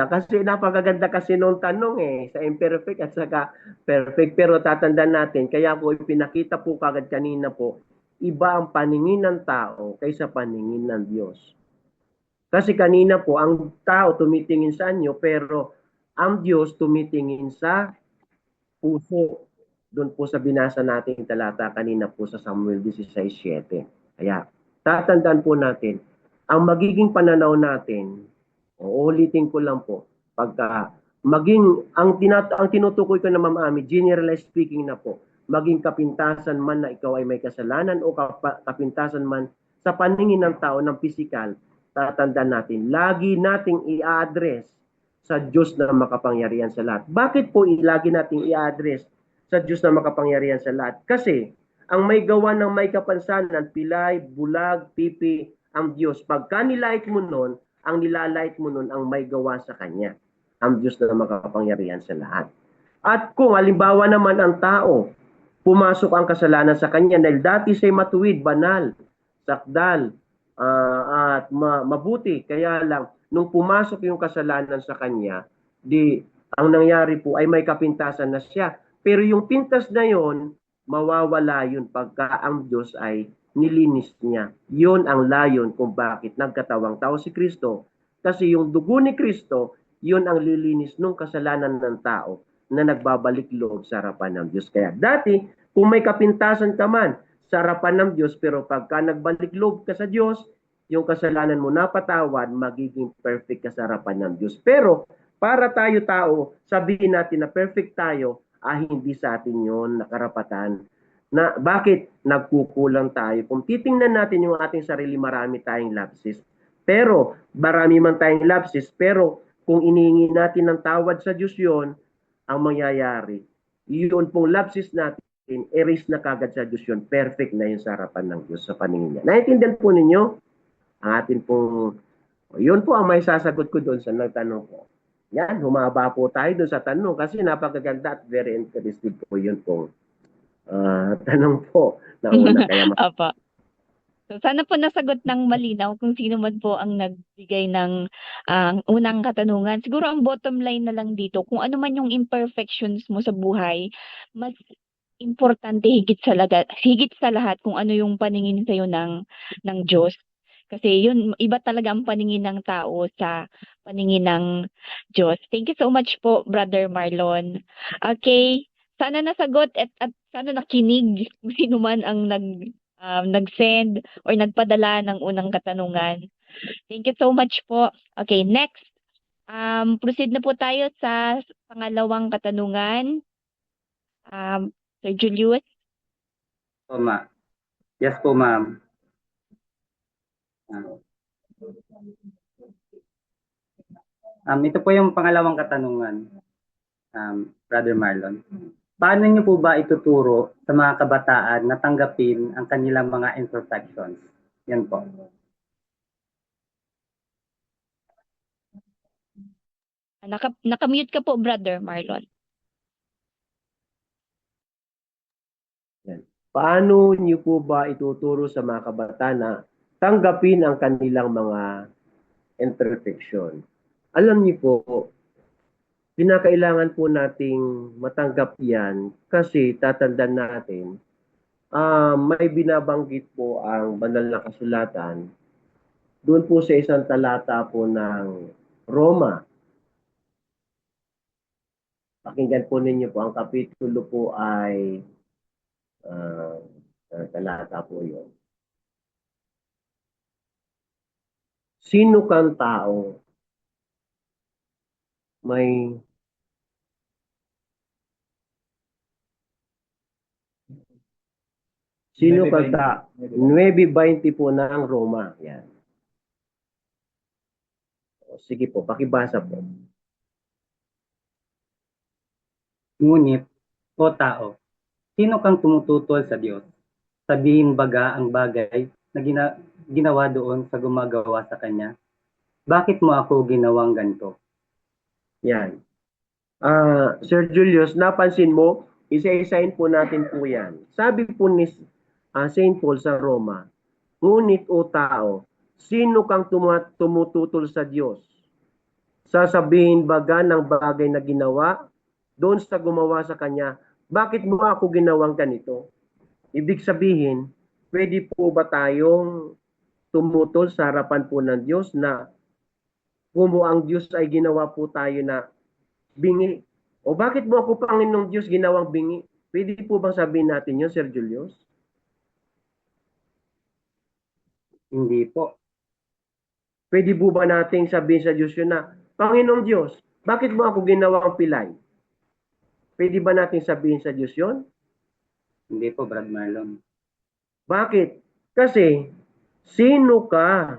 Kasi napakaganda kasi nung tanong sa imperfect at saka perfect. Pero tatandaan natin, kaya po ipinakita po kagad kanina po, iba ang paningin ng tao kaysa paningin ng Diyos. Kasi kanina po, ang tao tumitingin sa anyo, pero ang Diyos tumitingin sa puso. Doon po sa binasa nating talata kanina po sa Samuel 16:7. Kaya, tatandaan po natin, ang magiging pananaw natin, uulitin ko lang po, pagka ang tinutukoy ko na Ma'am Ami, generalized speaking na po, maging kapintasan man na ikaw ay may kasalanan o kapintasan man sa paningin ng tao ng pisikal, tatandaan natin, lagi nating i-address sa Diyos na makapangyarihan sa lahat. Bakit po lagi nating i-address sa Diyos na makapangyarihan sa lahat? Kasi ang may gawa ng may kapansanan, pilay, bulag, pipi, ang Diyos. Pagka nilait mo nun, ang nilalait mo nun ang may gawa sa Kanya. Ang Diyos na makapangyarihan sa lahat. At kung halimbawa naman ang tao, pumasok ang kasalanan sa Kanya dahil dati siya'y matuwid, banal, sakdal, at mabuti. Kaya lang, nung pumasok yung kasalanan sa Kanya, ang nangyari po ay may kapintasan na siya. Pero yung pintas na yon, mawawala yun pagka ang Diyos ay nilinis niya. Yun ang layon kung bakit nagkatawang tao si Kristo. Kasi yung dugo ni Kristo, yun ang lilinis ng kasalanan ng tao na nagbabalik loob sa harapan ng Diyos. Kaya dati, kung may kapintasan ka man sa harapan ng Diyos, pero pagka nagbalik loob ka sa Diyos, yung kasalanan mo napatawad, magiging perfect ka sa harapan ng Diyos. Pero para tayo tao, sabihin natin na perfect tayo, hindi sa atin yun nakarapatan. Na bakit nagkukulang tayo? Kung titingnan natin yung ating sarili, marami tayong lapses. Pero marami man tayong lapses, pero kung inihingi natin ng tawad sa Diyos yon, ang mangyayari, yun pong lapses natin, erase na kagad sa Diyos yun. Perfect na yun sa harapan ng Diyos sa paningin niya. Naiintindihan po ninyo? Ang atin pong, yun po ang may sasagot ko doon sa nagtanong ko. Yan, humaba po tayo doon sa tanong kasi napakaganda at very interesting po yun pong tanong po na una. Kaya Apa. So, sana po nasagot ng malinaw kung sino man po ang nagbigay ng unang katanungan. Siguro ang bottom line na lang dito, kung ano man yung imperfections mo sa buhay, mas importante higit sa lahat kung ano yung paningin sa'yo ng Diyos. Kasi yun, iba talaga ang paningin ng tao sa paningin ng Diyos. Thank you so much po, Brother Marlon. Okay, sana nasagot at sana nakinig kung sino man ang nag-send or nagpadala ng unang katanungan. Thank you so much po. Okay, next. Proceed na po tayo sa pangalawang katanungan. Sir Julius. Po, ma. Yes po, ma'am. Ito po yung pangalawang katanungan, Brother Marlon. Paano niyo po ba ituturo sa mga kabataan na tanggapin ang kanilang mga imperfections? Yan po. Nakamute ka po, Brother Marlon. Paano niyo po ba ituturo sa mga kabataan na tanggapin ang kanilang mga imperfection? Alam niyo po, kinakailangan po nating matanggap yan kasi tatandaan natin, may binabanggit po ang banal na kasulatan doon po sa isang talata po ng Roma. Pakinggan po ninyo po, ang kapitulo po ay talata po yun. Sino kang tao? May sino kang tao? 9:20 po ng Roma. Yan. Sige po, pakibasa po. Ngunit, o tao, sino kang tumututol sa Diyos? Sabihin baga ang bagay na ginawa doon sa gumagawa sa Kanya? Bakit mo ako ginawang ganito? Yan. Sir Julius, napansin mo, isa-isahin po natin po yan. Sabi po ni St. Paul sa Roma, ngunit o tao, sino kang tumututol sa Diyos? Sasabihin baga ng bagay na ginawa doon sa gumawa sa Kanya, bakit mo ako ginawang ganito? Ibig sabihin, pwede po ba tayong tumutol sa harapan po ng Diyos na kung ang Diyos ay ginawa po tayo na bingi? O bakit mo ako, Panginoong Diyos, ginawang bingi? Pwede po bang sabihin natin yun, Sir Julius? Hindi po. Pwede po ba nating sabihin sa Diyos yun na, Panginoong Diyos, bakit mo ako ginawang pilay? Pwede ba nating sabihin sa Diyos yun? Hindi po, Brad Marlon. Bakit? Kasi, sino ka?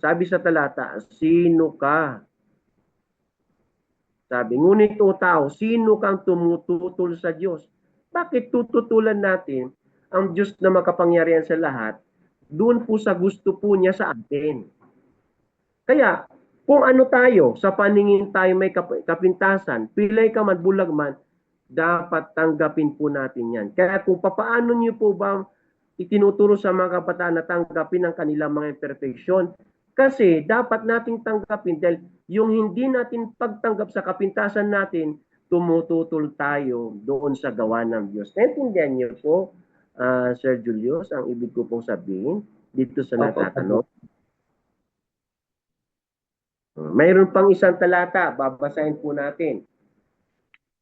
Sabi sa talata, sino ka? Sabi, ngunit o tao, sino kang tumututol sa Diyos? Bakit tututulan natin ang Diyos na makapangyarihan sa lahat doon po sa gusto po niya sa atin? Kaya, kung ano tayo, sa paningin tayo may kapintasan, pilay ka man, bulag man, dapat tanggapin po natin yan. Kaya kung papaano niyo po ba itinuturo sa mga kabataan na tanggapin ang kanilang mga imperfection, kasi dapat nating tanggapin dahil yung hindi natin pagtanggap sa kapintasan natin, tumututol tayo doon sa gawa ng Diyos. Naintindihan niyo po, Sir Julius, ang ibig ko pong sabihin dito sa natatanong. Mayroon pang isang talata, babasahin po natin.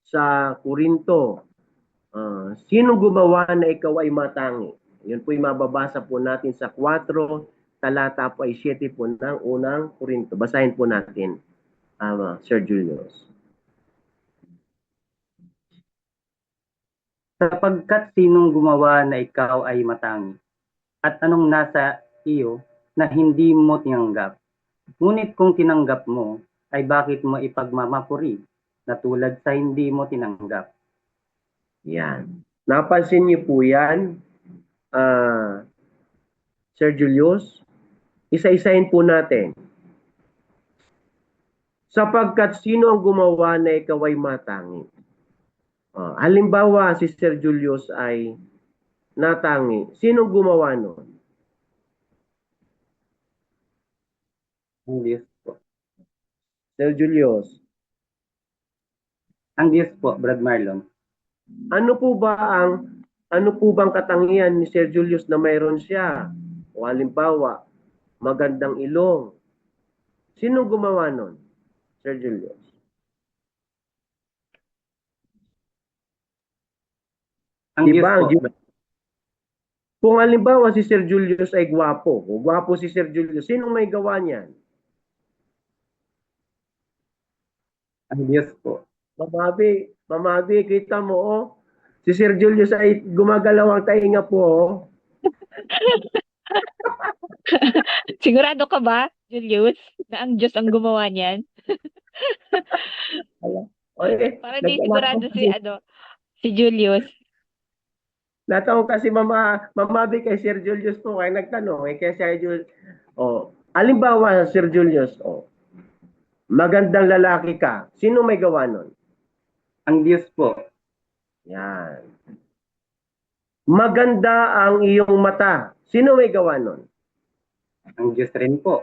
Sa Korinto, sino gumawa na ikaw ay matangi? Yun po yung mababasa po natin sa 4, talata po ay 7 po ng unang Korinto. Basahin po natin, Sir Julius. Sapagkat sinong gumawa na ikaw ay matangi? At anong nasa iyo na hindi mo tinanggap? Ngunit kung tinanggap mo, ay bakit mo ipagmamapuri na tulad sa hindi mo tinanggap? Yan. Napansin niyo po yan, Sir Julius? Isa-isahin po natin. Sapagkat sino ang gumawa na ikaw ay matangi? Halimbawa, si Sir Julius ay natangi. Sino gumawa nun? Ang Diyos po. Sir Julius. Ang Diyos po, Brad Marlon. Ano po bang katangian ni Sir Julius na mayroon siya? O halimbawa, magandang ilong. Sino gumawa nun? Sir Julius. Ang Diyos Diba? po. Ang Diyos. Kung halimbawa si Sir Julius ay gwapo, o gwapo si Sir Julius, sino may gawa niyan? Ang Diyos po. Mamabi, kita mo, oh. Si Sir Julius ay gumagalaw ang tainga po, oh. Sigurado ka ba, Julius, na ang Diyos ang gumawa niyan? Okay. Para di sigurado si Julius. Nataon kasi mamabi kay Sir Julius po, kaya nagtanong, kay Sir Julius, oh, halimbawa, Sir Julius, oh, magandang lalaki ka, sino may gawa nun? Ang Diyos po. Yan. Maganda ang iyong mata, sino may gawa nun? Ang Diyos rin po.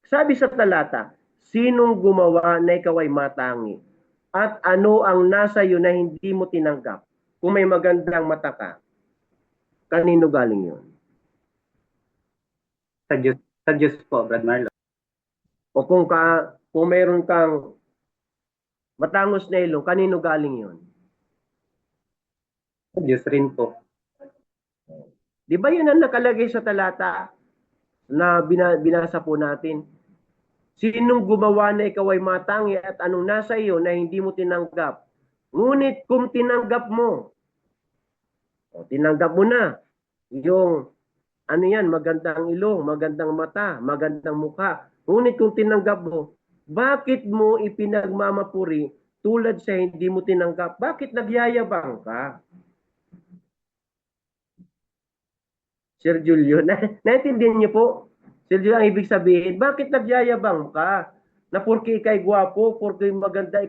Sabi sa talata, sinong gumawa na ikaw ay matangi? At ano ang nasa iyo na hindi mo tinanggap? Kung may magandang mata ka, kanino galing yun? Sa Diyos po, Brad Marlon. O kung mayroon kang matangos na ilong, kanino galing yun? Sa Diyos rin po. Di ba yun ang nakalagay sa talata na binasa po natin? Sinong gumawa na ikaw ay matangi at anong nasa iyo na hindi mo tinanggap? Ngunit kung tinanggap mo, tinanggap mo na yung ano yan, magandang ilong, magandang mata, magandang mukha. Ngunit kung tinanggap mo, bakit mo ipinagmamapuri tulad sa hindi mo tinanggap? Bakit nagyayabang ka? Sir Julio, naintindihan niyo po? Sir Julio, ang ibig sabihin, bakit nagyayabang ka? Na porke ikay gwapo, porke maganda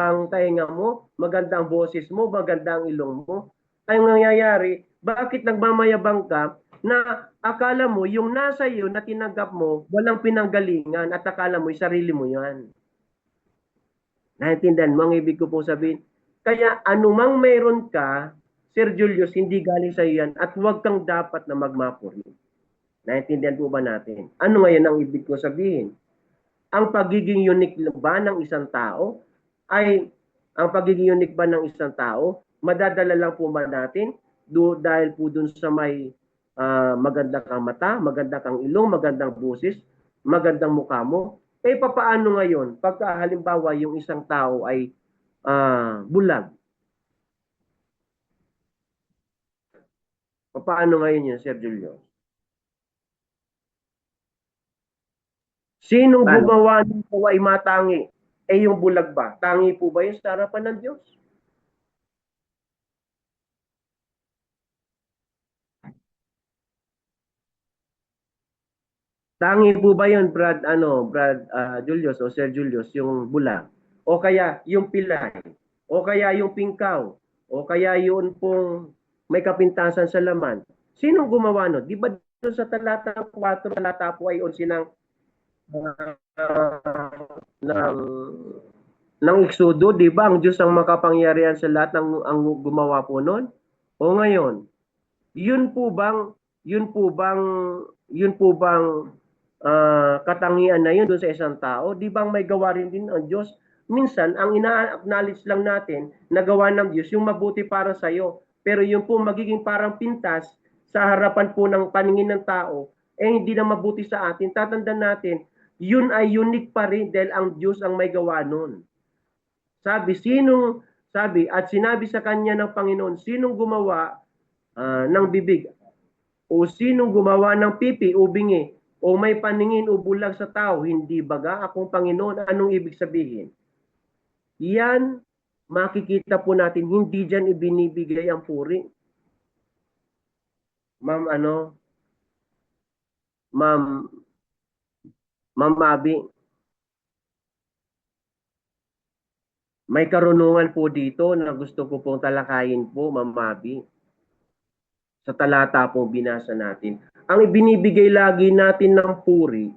ang tainga mo, maganda ang boses mo, maganda ang ilong mo. Ay nangyayari, bakit nagmamayabang ka na akala mo yung nasa iyo na tinanggap mo, walang pinanggalingan at akala mo yung sarili mo yan. Naintindihan mo ang ibig ko po sabihin? Kaya anumang mayroon ka, Sir Julius, hindi galing sa iyo yan at huwag kang dapat na magmapuri. Naintindihan po ba natin? Ano ngayon ang ibig ko sabihin? Ang pagiging unique ba ng isang tao madadala lang po ba natin dahil po dun sa may maganda kang mata, maganda kang ilong, magandang boses, magandang mukha mo. Papaano ngayon pagka halimbawa yung isang tao ay bulag? Papaano ngayon yun, Sir Julio? Sinong gumawa ng ikaw ay matangi? Yung bulag ba? Tangi po ba yun sa harapan ng Diyos? Tangi po ba yun, Brad Julius o Sir Julius, yung bulag? O kaya yung pilay? O kaya yung pingkaw? O kaya yun pong may kapintasan sa laman? Sinong gumawa nun? Di ba doon sa talata 4, talata po ay unsinang ng Exodo, di ba? Ang Diyos ang makapangyarihan sa lahat ang gumawa po noon. O ngayon, yun po bang katangian na yun doon sa isang tao? Di bang may gawa rin din ang Diyos? Minsan, ang ina-acknowledge lang natin na gawa ng Diyos yung mabuti para sa iyo. Pero yung po magiging parang pintas sa harapan po ng paningin ng tao, hindi na mabuti sa atin. Tatandaan natin, yun ay unique pa rin dahil ang Diyos ang may gawa nun. At sinabi sa kanya ng Panginoon, sinong gumawa ng bibig? O sinong gumawa ng pipi o bingi? O may paningin o bulag sa tao? Hindi baga akong Panginoon? Anong ibig sabihin? Yan, makikita po natin, hindi dyan ibinibigay ang puri. Ma'am Mabi, may karunungan po dito na gusto ko pong talakayin po, Ma'am Mabi. Sa talata po binasa natin. Ang ibinibigay lagi natin ng puri,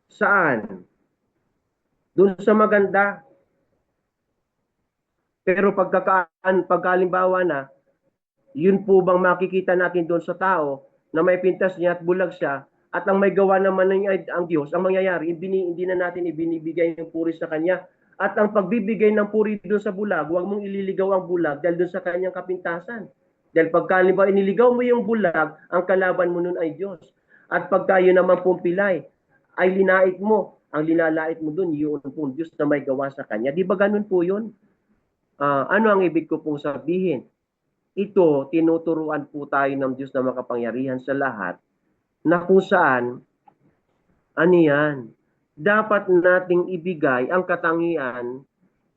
saan? Doon sa maganda. Pero pagkalimbawa na, yun po bang makikita natin doon sa tao na may pintas niya at bulag siya, at ang may gawa naman ang Diyos, ang mangyayari, hindi na natin ibinibigay yung puri sa Kanya. At ang pagbibigay ng puri doon sa bulag, huwag mong ililigaw ang bulag dahil doon sa kanyang kapintasan. Dahil pagka iniligaw mo yung bulag, ang kalaban mo nun ay Diyos. At pagka yun naman pong pilay, ay linait mo, ang linalait mo doon, yun pong Diyos na may gawa sa Kanya. Di ba ganun po yun? Ano ang ibig ko pong sabihin? Ito, tinuturuan po tayo ng Diyos na makapangyarihan sa lahat, na kung saan, ano yan, dapat nating ibigay ang katangian,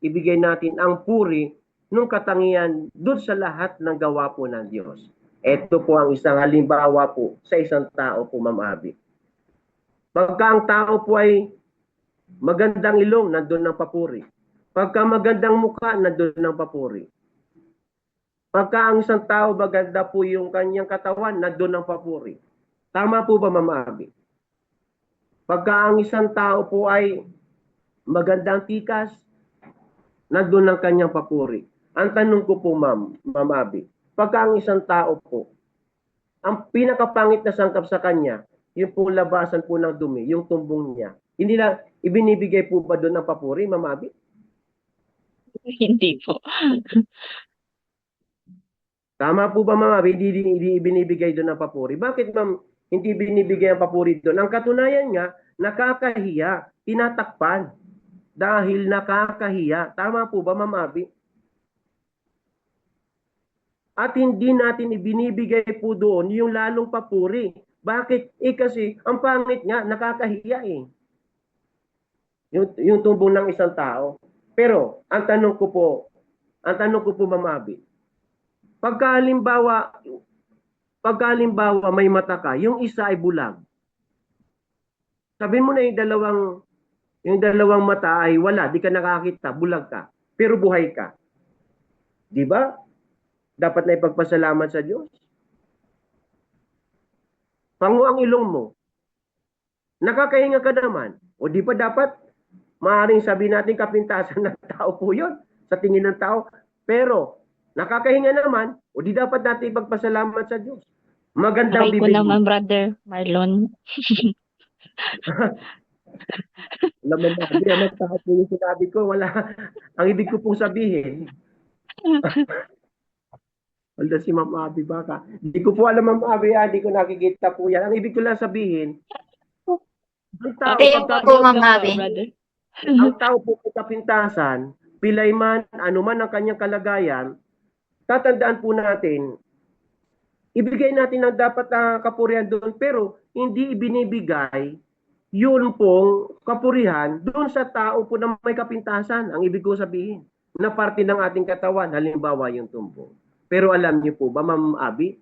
ibigay natin ang puri ng katangian doon sa lahat ng gawa po ng Diyos. Ito po ang isang halimbawa po sa isang tao po, Ma'am Abby. Pagka ang tao po ay magandang ilong, nandun ng papuri. Pagka magandang mukha, nandun ng papuri. Pagka ang isang tao maganda po yung kanyang katawan, nandun ng papuri. Tama po ba, Ma'am Abby? Pagka ang isang tao po ay magandang tikas, nandun ang kanyang papuri. Ang tanong ko po, Ma'am Abby, pagka ang isang tao po, ang pinakapangit na sangkap sa kanya, yung po labasan po ng dumi, yung tumbong niya, hindi na ibinibigay po ba doon ng papuri, Ma'am Abby? Hindi po. Tama po ba, Ma'am Abby? Hindi ibinibigay doon ng papuri. Bakit, Ma'am, hindi binibigay ang papuri doon? Ang katunayan nga, nakakahiya, tinatakpan. Dahil nakakahiya. Tama po ba, Ma'am Abby? At hindi natin ibinibigay po doon yung lalong papuri. Bakit? Kasi ang pangit nga, nakakahiya eh. Yung tumbong ng isang tao. Pero, ang tanong ko po, Ma'am Abby, pagka halimbawa may mata ka, yung isa ay bulag. Sabihin mo na yung dalawang mata ay wala, di ka nakakita, bulag ka, pero buhay ka. Di ba? Dapat na ipagpasalamat sa Diyos. Pango ang ilong mo. Nakakahinga ka naman. O di ba dapat, maaaring sabihin natin kapintasan ng tao po yun, sa tingin ng tao. Pero, nakakahinga naman, o di dapat natin ipagpasalamat sa Diyos. Magandang Aray ko bibig mo. naman, Brother Marlon. Alam mo, Ma'am, ang tao po yung sinabi ko, wala. Ang ibig ko pong sabihin, wala si Ma'am Abby baka. Hindi ko po alam, Ma'am Abby, hindi ko nakikita po yan. Ang ibig ko lang sabihin, ang tao, Okay po, Ma'am Abby. brother. ang tao po sa kapintasan, pilay man, ano man ang kanyang kalagayan, tatandaan po natin, ibigay natin ang dapat na kapurihan doon, pero hindi ibinibigay yun pong kapurihan doon sa tao po na may kapintasan. Ang ibig ko sabihin, na parte ng ating katawan, halimbawa yung tumbong. Pero alam niyo po ba, Ma'am Abby,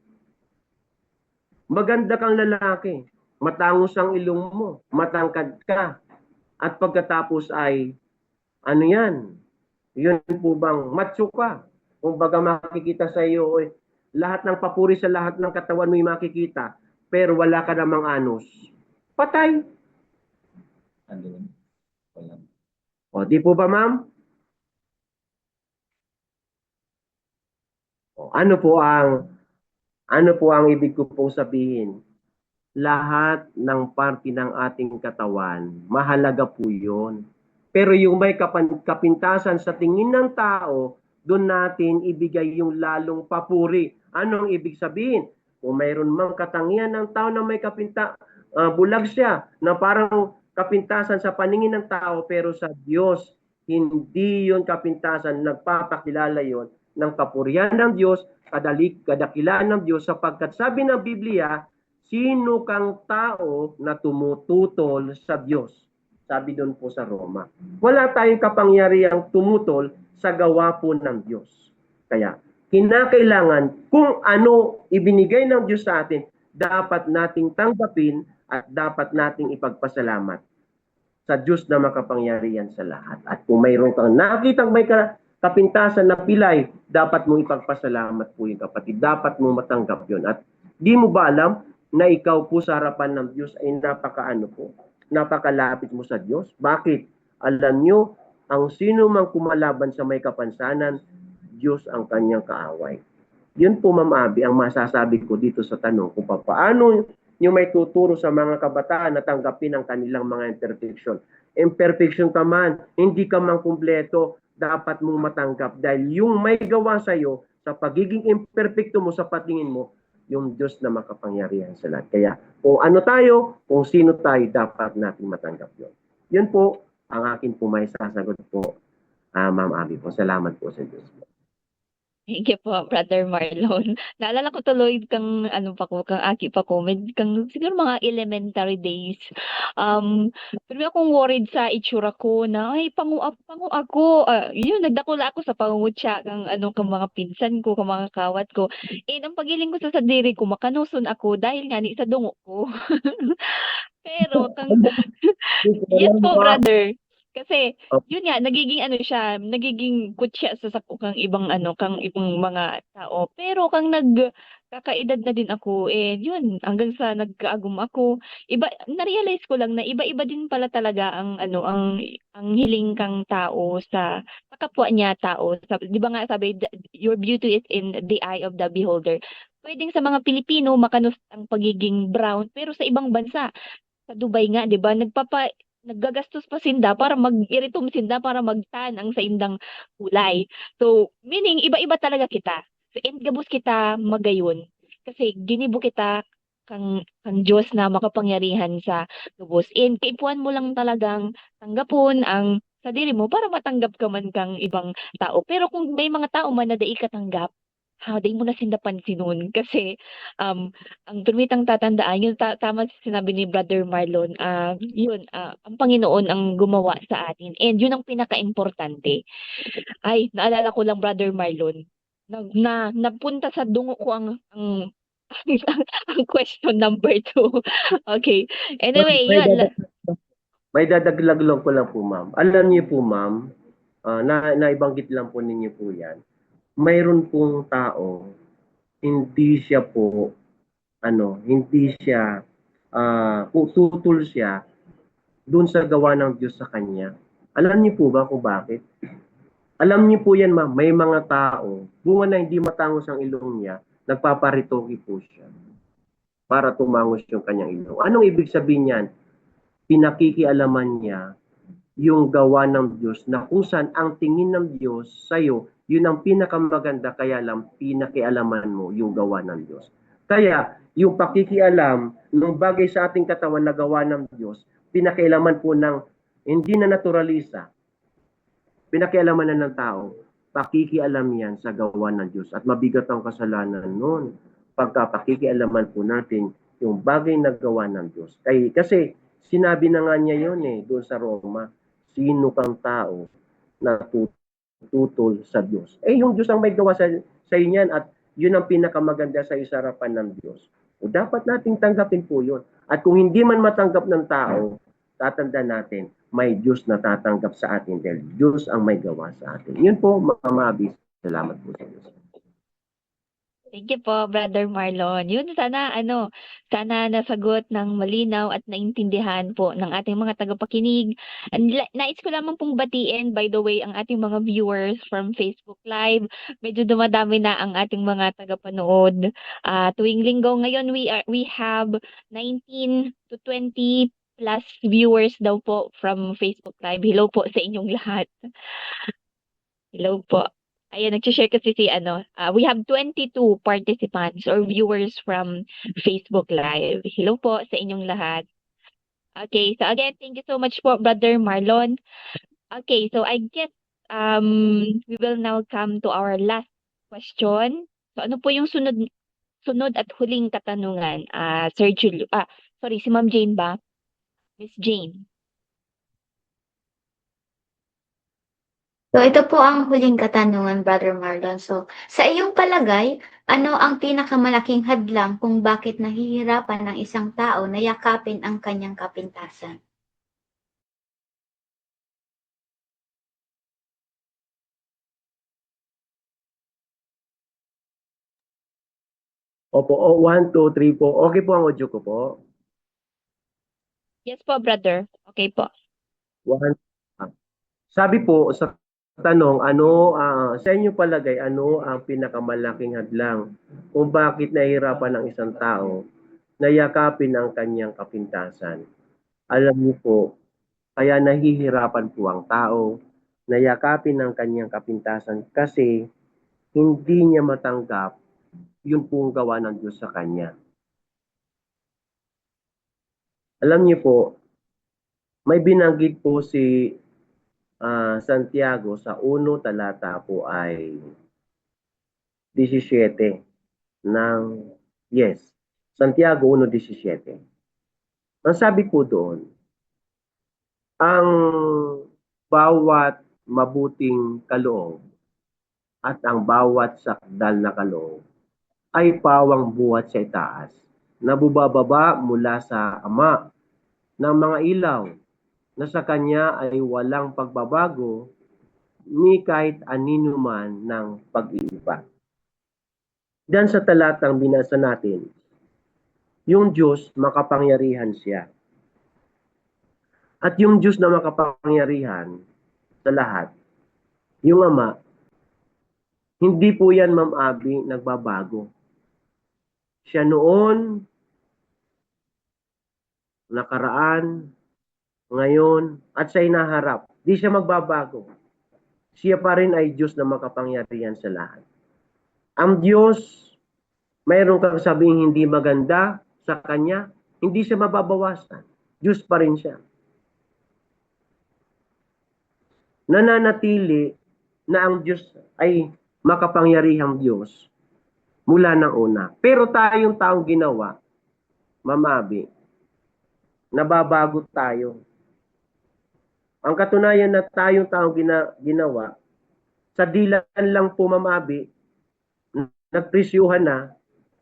maganda kang lalaki, matangos ang ilong mo, matangkad ka, at pagkatapos ay, ano yan, yun po bang macho ka? Kung baga makikita sa iyo, lahat ng papuri sa lahat ng katawan mo yung makikita, pero wala ka namang anos. Patay. O, di po ba, Ma'am? O, ano po ang ibig ko pong sabihin? Lahat ng parte ng ating katawan, mahalaga po yun. Pero yung may kapintasan sa tingin ng tao, doon natin ibigay yung lalong papuri. Anong ibig sabihin? Kung mayroon mang katangian ng tao na may bulag siya, na parang kapintasan sa paningin ng tao, pero sa Diyos, hindi yun kapintasan, nagpapakilala yun ng kapurihan ng Diyos, kadakilaan ng Diyos, sapagkat sabi ng Biblia, sino kang tao na tumututol sa Diyos? Sabi doon po sa Roma. Wala tayong kapangyarihang tumutol sa gawa po ng Diyos. Kaya, kinakailangan kung ano ibinigay ng Diyos sa atin, dapat nating tanggapin at dapat nating ipagpasalamat sa Diyos na makapangyarihan sa lahat. At kung mayroon kang nakitang may kapintasan na pilay, dapat mo ipagpasalamat po yung kapatid. Dapat mo matanggap yun. At di mo ba alam na ikaw po sa harapan ng Diyos ay napakalapit mo sa Diyos? Bakit? Alam nyo, ang sino mang kumalaban sa may kapansanan, Diyos ang kanyang kaaway. Yun po, Ma'am Abby, ang masasabi ko dito sa tanong kung paano nyo may tuturo sa mga kabataan na tanggapin ang kanilang mga imperfection. Imperfection ka man, hindi ka man kumpleto, dapat mong matanggap dahil yung may gawa sa'yo sa pagiging imperfecto mo sa patingin mo, yung Diyos na makapangyarihan sa lahat. Kaya kung ano tayo, kung sino tayo, dapat natin matanggap yun. Yun po ang akin po may sasagot po, Ma'am Abby po. Salamat po sa Diyos po. Thank you po, Brother Marlon. Naalala ko tuloy kang ano pa ko, kang aki pa ko, kang siguro mga elementary days. Pero akong worried sa itsura ko na ay pangu ako. Yun nagdakula ako sa pangungutya kang ano kang mga pinsan ko, kang mga kawat ko. Ang pagiling ko sa diri ko makanuson ako dahil nga ni sa dungo ko. Pero kang yes po, brother. Kasi, yun nga, nagiging ano siya, nagiging kutya sa sako kang ibang ano, kang ibang mga tao. Pero kang nagkakaedad na din ako, yun, hanggang sa nagkaagum ako, iba, na-realize ko lang na iba-iba din pala talaga ang ano, ang hiling kang tao sa kapwa niya tao. Di ba nga sabi, your beauty is in the eye of the beholder. Pwedeng sa mga Pilipino, makanus ang pagiging brown, pero sa ibang bansa, sa Dubai nga, 'di ba, naggagastos pa sinda para mag-iritom sinda para magtan ang sa indang kulay. So, meaning iba-iba talaga kita. So, and gabos kita magayon kasi ginibo kita kang Diyos na makapangyarihan sa lubos. And kaipuan mo lang talagang tanggapon ang sa diri mo para matanggap ka man kang ibang tao. Pero kung may mga tao man na dai ka tanggap, di mo na sinda pansinon kasi ang permitang tatandaan, yun tama sinabi ni Brother Marlon, yun, ang Panginoon ang gumawa sa atin and yun ang pinakaimportante. Ay, naalala ko lang Brother Marlon, napunta sa dungo ko ang question number 2. Okay. Anyway, yun. May dadaglag lang ko lang po, ma'am. Alam niyo po, ma'am, naibanggit lang po ninyo po yan. Mayroon pong tao, hindi siya po, hindi siya, tutol siya doon sa gawa ng Diyos sa kanya. Alam niyo po ba kung bakit? Alam niyo po yan, ma'am, may mga tao, bunga na hindi matangos ang ilong niya, nagpaparitoki po siya para tumangos yung kanyang ilong. Anong ibig sabihin yan? Pinakikialaman niya yung gawa ng Diyos na kung saan ang tingin ng Diyos sa'yo, yun ang pinakamaganda, kaya lang pinakialaman mo yung gawa ng Diyos. Kaya, yung pakikialam ng bagay sa ating katawan na gawa ng Diyos, pinakialaman po ng hindi na naturalisa, pinakialaman na ng tao, pakikialam yan sa gawa ng Diyos. At mabigat ang kasalanan noon pagka pakikialaman po natin yung bagay na gawa ng Diyos. Kasi sinabi na nga niya yun doon sa Roma, sino kang tao na tutol sa Diyos. Yung Diyos ang may gawa sa inyan at yun ang pinakamaganda sa isarapan ng Diyos. O dapat nating tanggapin po yun. At kung hindi man matanggap ng tao, tatandaan natin, may Diyos na tatanggap sa atin dahil Diyos ang may gawa sa atin. Yun po, Mama Abby. Salamat po sa Diyos. Thank you po, Brother Marlon. Yun, sana nasagot ng malinaw at naintindihan po ng ating mga tagapakinig. And nais ko lamang pong batiin, by the way, ang ating mga viewers from Facebook Live. Medyo dumadami na ang ating mga tagapanood. Tuwing linggo ngayon, we have 19 to 20 plus viewers daw po from Facebook Live. Hello po sa inyong lahat. Hello po. Ayan, nag-share kasi we have 22 participants or viewers from Facebook Live. Hello po sa inyong lahat. Okay, so again, thank you so much po, Brother Marlon. Okay, so I guess we will now come to our last question. So ano po yung sunod at huling katanungan? Sir Julio, sorry, si Ma'am Jane ba? Miss Jane. So ito po ang huling katanungan, Brother Marlon. So sa iyong palagay, ano ang pinakamalaking hadlang kung bakit nahihirapan ng isang tao na yakapin ang kanyang kapintasan? Opo, 1, 2, 3 po. Okay po ang audio ko po. Yes po, brother. Okay po. 1. Sabi po sa tanong, sa inyo palagay, ano ang pinakamalaking hadlang kung bakit nahihirapan ng isang tao na yakapin ang kanyang kapintasan? Alam niyo po, kaya nahihirapan po ang tao na yakapin ang kanyang kapintasan kasi hindi niya matanggap yung pong gawa ng Diyos sa kanya. Alam niyo po, may binanggit po si Santiago sa 1 talata po ay 17 ng Santiago 1:17. Ang sabi po doon, ang bawat mabuting kaloob at ang bawat sakdal na kaloob ay pawang buhat sa itaas, na bubababa mula sa Ama ng mga ilaw, na sa Kanya ay walang pagbabago ni kahit anino man ng pag-iiba. Diyan sa talatang binasa natin, yung Diyos makapangyarihan siya. At yung Diyos na makapangyarihan sa lahat, yung Ama, hindi po yan, Ma'am Abby, nagbabago. Siya noon, nakaraan, ngayon, at sa inaharap. Di siya magbabago. Siya pa rin ay Diyos na makapangyarihan sa lahat. Ang Diyos, mayroon kang sabing hindi maganda sa Kanya, hindi siya mababawasan. Diyos pa rin siya. Nananatili na ang Diyos ay makapangyarihang Diyos mula ng una. Pero tayong taong ginawa, Mamabi, nababago tayo. Ang katunayan na tayong taong ginawa, sa dilan lang po, Mamabi, nagpresyuhan na,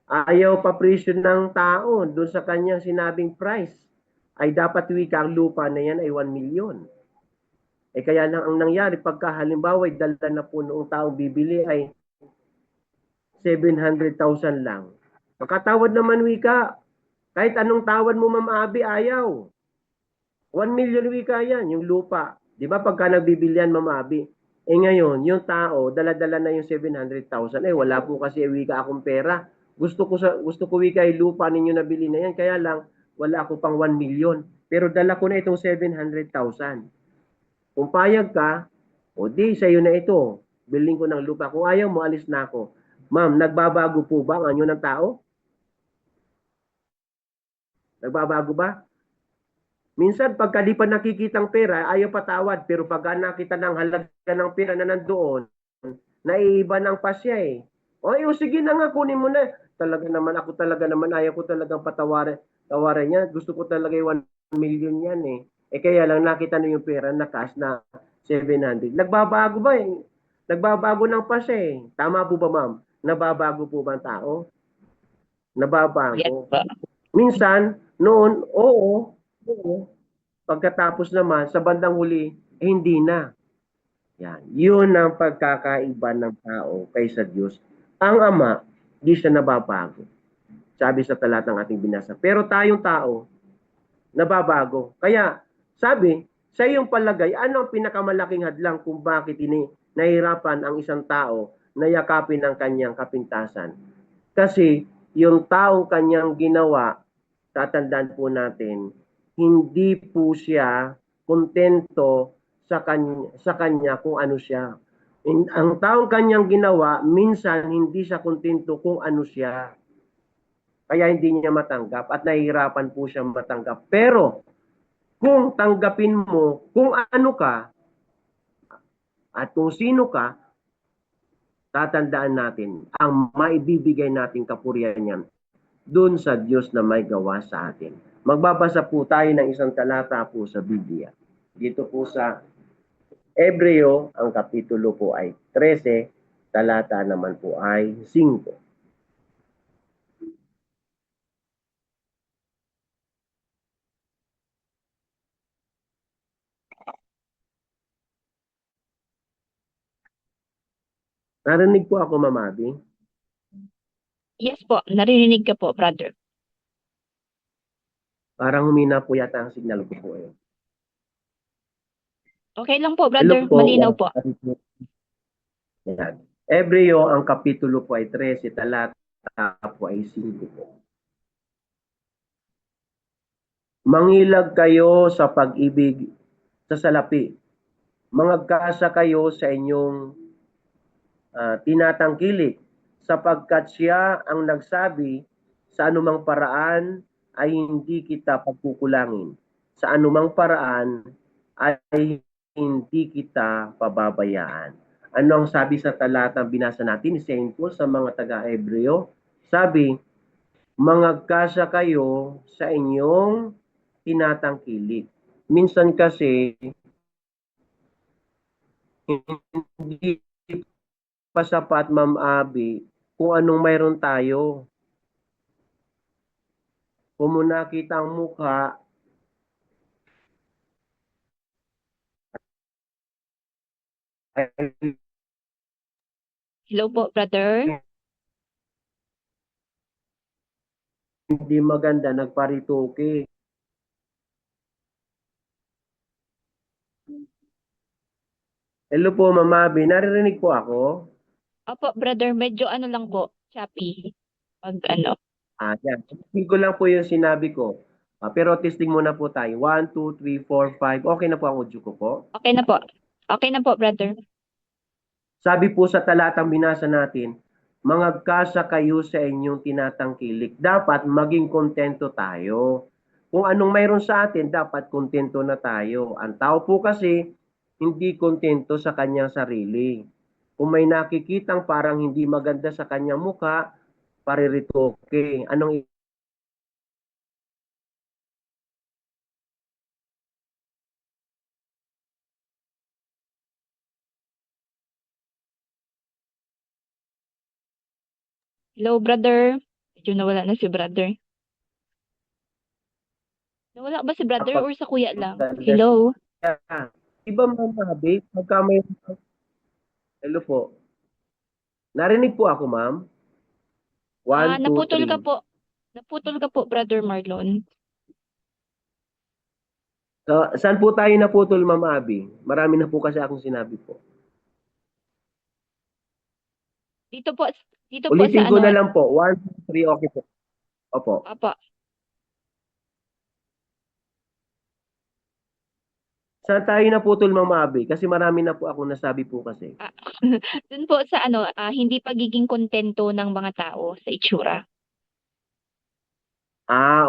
ayaw pa presyo ng tao doon sa kanyang sinabing price. Ay dapat wika ang lupa na yan ay 1 million. Kaya lang ang nangyari, pagka halimbawa ay dala na po noong taong bibili ay 700,000 lang. Makatawad naman wika. Kahit anong tawad mo, Ma'am Abby, ayaw. 1 million wika yan, yung lupa. Di ba pagka nagbibili yan, Ma'am Abby? Ngayon, yung tao, dala-dala na yung 700,000. Wala po kasi wika akong pera. Gusto ko wika yung lupa ninyo nabili na yan. Kaya lang, wala ako pang 1 million. Pero dala ko na itong 700,000. Kung payag ka, o di, sa'yo na ito. Bilhin ko ng lupa. Kung ayaw mo, alis na ako. Ma'am, nagbabago po ba ang anyo ng tao? Nagbabago ba? Minsan, pagka di pa nakikitang pera, ayaw patawad. Pero pagka nakita ng halaga ng pera na nandoon, naiiba ng pasya eh. Sige na nga, kunin mo na. Ako talaga naman, ayaw ko talagang tawaran niya. Gusto ko talaga yung 1 million yan eh. Kaya lang nakita na yung pera na cash na 700. Nagbabago ba eh? Nagbabago ng pasya eh. Tama po ba, ma'am? Nababago po ba ang tao? Nababago. Yes po. Minsan, noon, oo. Pagkatapos naman, sa bandang huli, hindi na. Yan. Yun ang pagkakaiba ng tao kaysa Diyos. Ang Ama, di siya nababago. Sabi sa talatang ating binasa. Pero tayong tao, nababago. Kaya, sabi, sa iyong palagay, ano ang pinakamalaking hadlang kung bakit nahihirapan ang isang tao na yakapin ang kanyang kapintasan? Kasi, yung taong kanyang ginawa, tatandaan po natin, hindi po siya kontento sa kanya kung ano siya. Ang taong kanyang ginawa, minsan hindi siya kontento kung ano siya. Kaya hindi niya matanggap at nahihirapan po siya matanggap. Pero kung tanggapin mo kung ano ka at kung sino ka, tatandaan natin ang maibibigay nating kapurihan niyan doon sa Diyos na may gawa sa atin. Magbabasa po tayo ng isang talata po sa Biblia. Dito po sa Hebreo, ang kapitulo po ay 13, talata naman po ay 5. Narinig po ako, Mamabi? Yes po, narinig ka po, brother. Parang humina po yata ang signal ko po. Okay lang po, Hello brother. po. Malinaw po. Yan. Ebreo, ang kapitulo po ay 13, talata po ay 5 po. Mangilag kayo sa pag-ibig sa salapi. Mangagkasa kayo sa inyong tinatangkilik, sapagkat siya ang nagsabi, sa anumang paraan ay hindi kita pagkukulangin. Sa anumang paraan ay hindi kita pababayaan. Ano ang sabi sa talatang binasa natin ni St. Paul sa mga taga-Hebreo? Sabi, mangagkasa kayo sa inyong tinatangkilik. Minsan kasi, hindi pa sapat, Ma'am Abby, kung anong mayroon tayo. Kung mo nakita ang mukha, ay Hello po, brother. hindi maganda, nagparitoke. Hello po, Ma'am Abby, naririnig po ako? Opo, brother. Medyo ano lang po, choppy. Pag ano. Yan. Testing ko lang po yung sinabi ko. Pero testing muna po tayo. 1, 2, 3, 4, 5. Okay na po ang audio ko po. Okay na po. Okay na po, brother. Sabi po sa talatang binasa natin, mangagkasa kayo sa inyong tinatangkilik. Dapat maging kontento tayo. Kung anong mayroon sa atin, dapat kontento na tayo. Ang tao po kasi, hindi kontento sa kanyang sarili. Kung may nakikitang parang hindi maganda sa kanyang mukha, pariritoke. Anong Hello, brother. Medyo nawala na si brother. Nawala ba si brother or sa kuya lang? Hello? Iba, Ma'am Abby, pagka may... Hello po. Narinig po ako, ma'am? 1, 2, Naputol 3. ka po. Naputol ka po, brother Marlon. Saan po tayo naputol, Ma'am Abby? Marami na po kasi akong sinabi po. Dito po sa Ulitin ko ano. na lang po. 1, 2, 3, okay po. Opo. Opo. Saan tayo naputol, Ma'am Abby? Kasi marami na po akong nasabi po kasi. Dun po sa ano, hindi pagiging kontento ng mga tao sa itsura.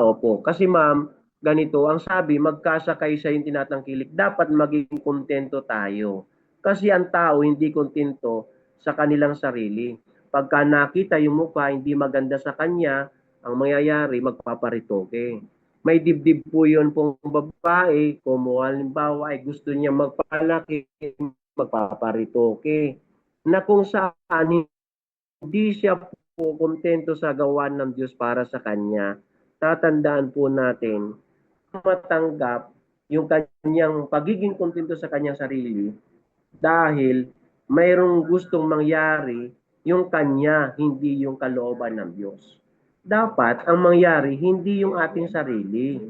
Opo. Kasi ma'am, ganito, ang sabi, magkasa kayo sa yung tinatangkilik, dapat maging kontento tayo. Kasi ang tao hindi kontento sa kanilang sarili. Pagka nakita yung mukha hindi maganda sa kanya, ang mangyayari, magpaparitoke. May dibdib po yun pong babae, kung halimbawa ay gusto niya magpalaki, magpaparitoke. Na kung saan hindi siya po kontento sa gawan ng Diyos para sa kanya, tatandaan po natin matanggap yung kanyang pagiging kontento sa kanyang sarili dahil mayroong gustong mangyari yung kanya, hindi yung kalooban ng Diyos. Dapat ang mangyari hindi yung ating sarili.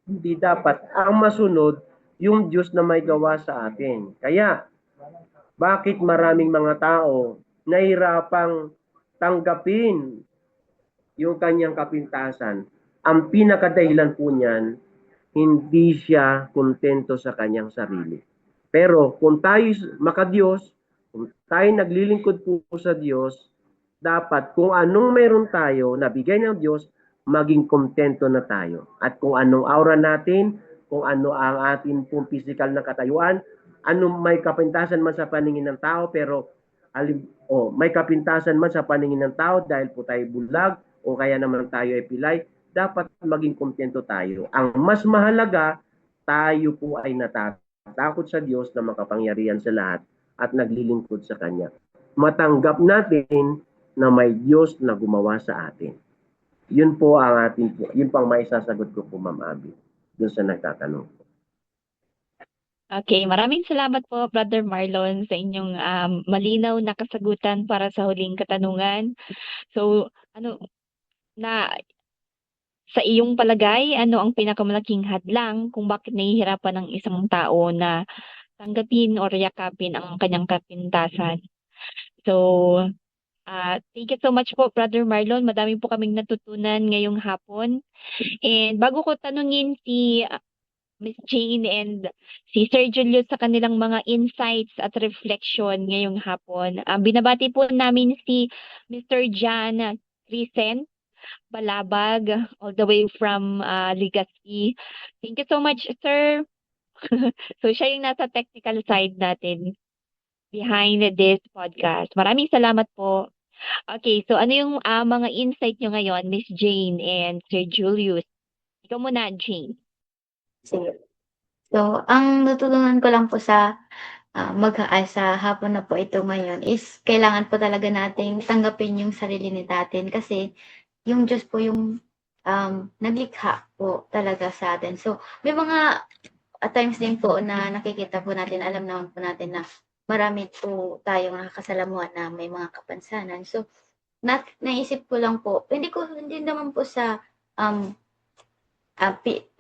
Hindi dapat ang masunod yung Diyos na may gawa sa atin. Kaya, bakit maraming mga tao nahirapang tanggapin yung kanyang kapintasan? Ang pinakadahilan po niyan, hindi siya kontento sa kanyang sarili. Pero kung tayo makadiyos, kung tayo naglilingkod po sa Diyos, dapat kung anong meron tayo na bigay ng Diyos, maging kontento na tayo. At kung anong aura natin, kung ano ang atin pong physical na katayuan, anong may kapintasan man sa paningin ng tao, pero may kapintasan man sa paningin ng tao dahil po tayo bulag o kaya naman tayo ay pilay, dapat maging kontento tayo. Ang mas mahalaga, tayo po ay natatakot sa Diyos na makapangyarihan sa lahat at naglilingkod sa Kanya. Matanggap natin na may Diyos na gumawa sa atin. Yun po ang atin po. Yun pang maisasagot ko po, Ma'am Abby, dun sa nagtatanong. Okay, maraming salamat po, Brother Marlon, sa inyong malinaw na kasagutan para sa huling katanungan. So, sa iyong palagay, ano ang pinakamalaking hadlang kung bakit nahihirapan ng isang tao na tanggapin or yakapin ang kanyang kapintasan. So, thank you so much po, Brother Marlon. Madami po kaming natutunan ngayong hapon. And bago ko tanungin si Miss Jane and si Sir Julius sa kanilang mga insights at reflection ngayong hapon, binabati po namin si Mr. Jan Crisen Balabag all the way from Legazpi. Thank you so much, sir. So siya yung nasa technical side natin behind this podcast. Maraming salamat po. Okay, so ano yung mga insight nyo ngayon, Miss Jane and Sir Julius? Ikaw muna, Jane. Sige. So, ang natutunan ko lang po sa sa hapon na po ito ngayon is kailangan po talaga nating tanggapin yung sarili natin kasi yung Diyos po yung naglikha po talaga sa atin. So, may mga at times din po na nakikita po natin, alam naman po natin na marami po tayong nakakasalamuhan na may mga kapansanan. So, naisip ko lang po, hindi naman po sa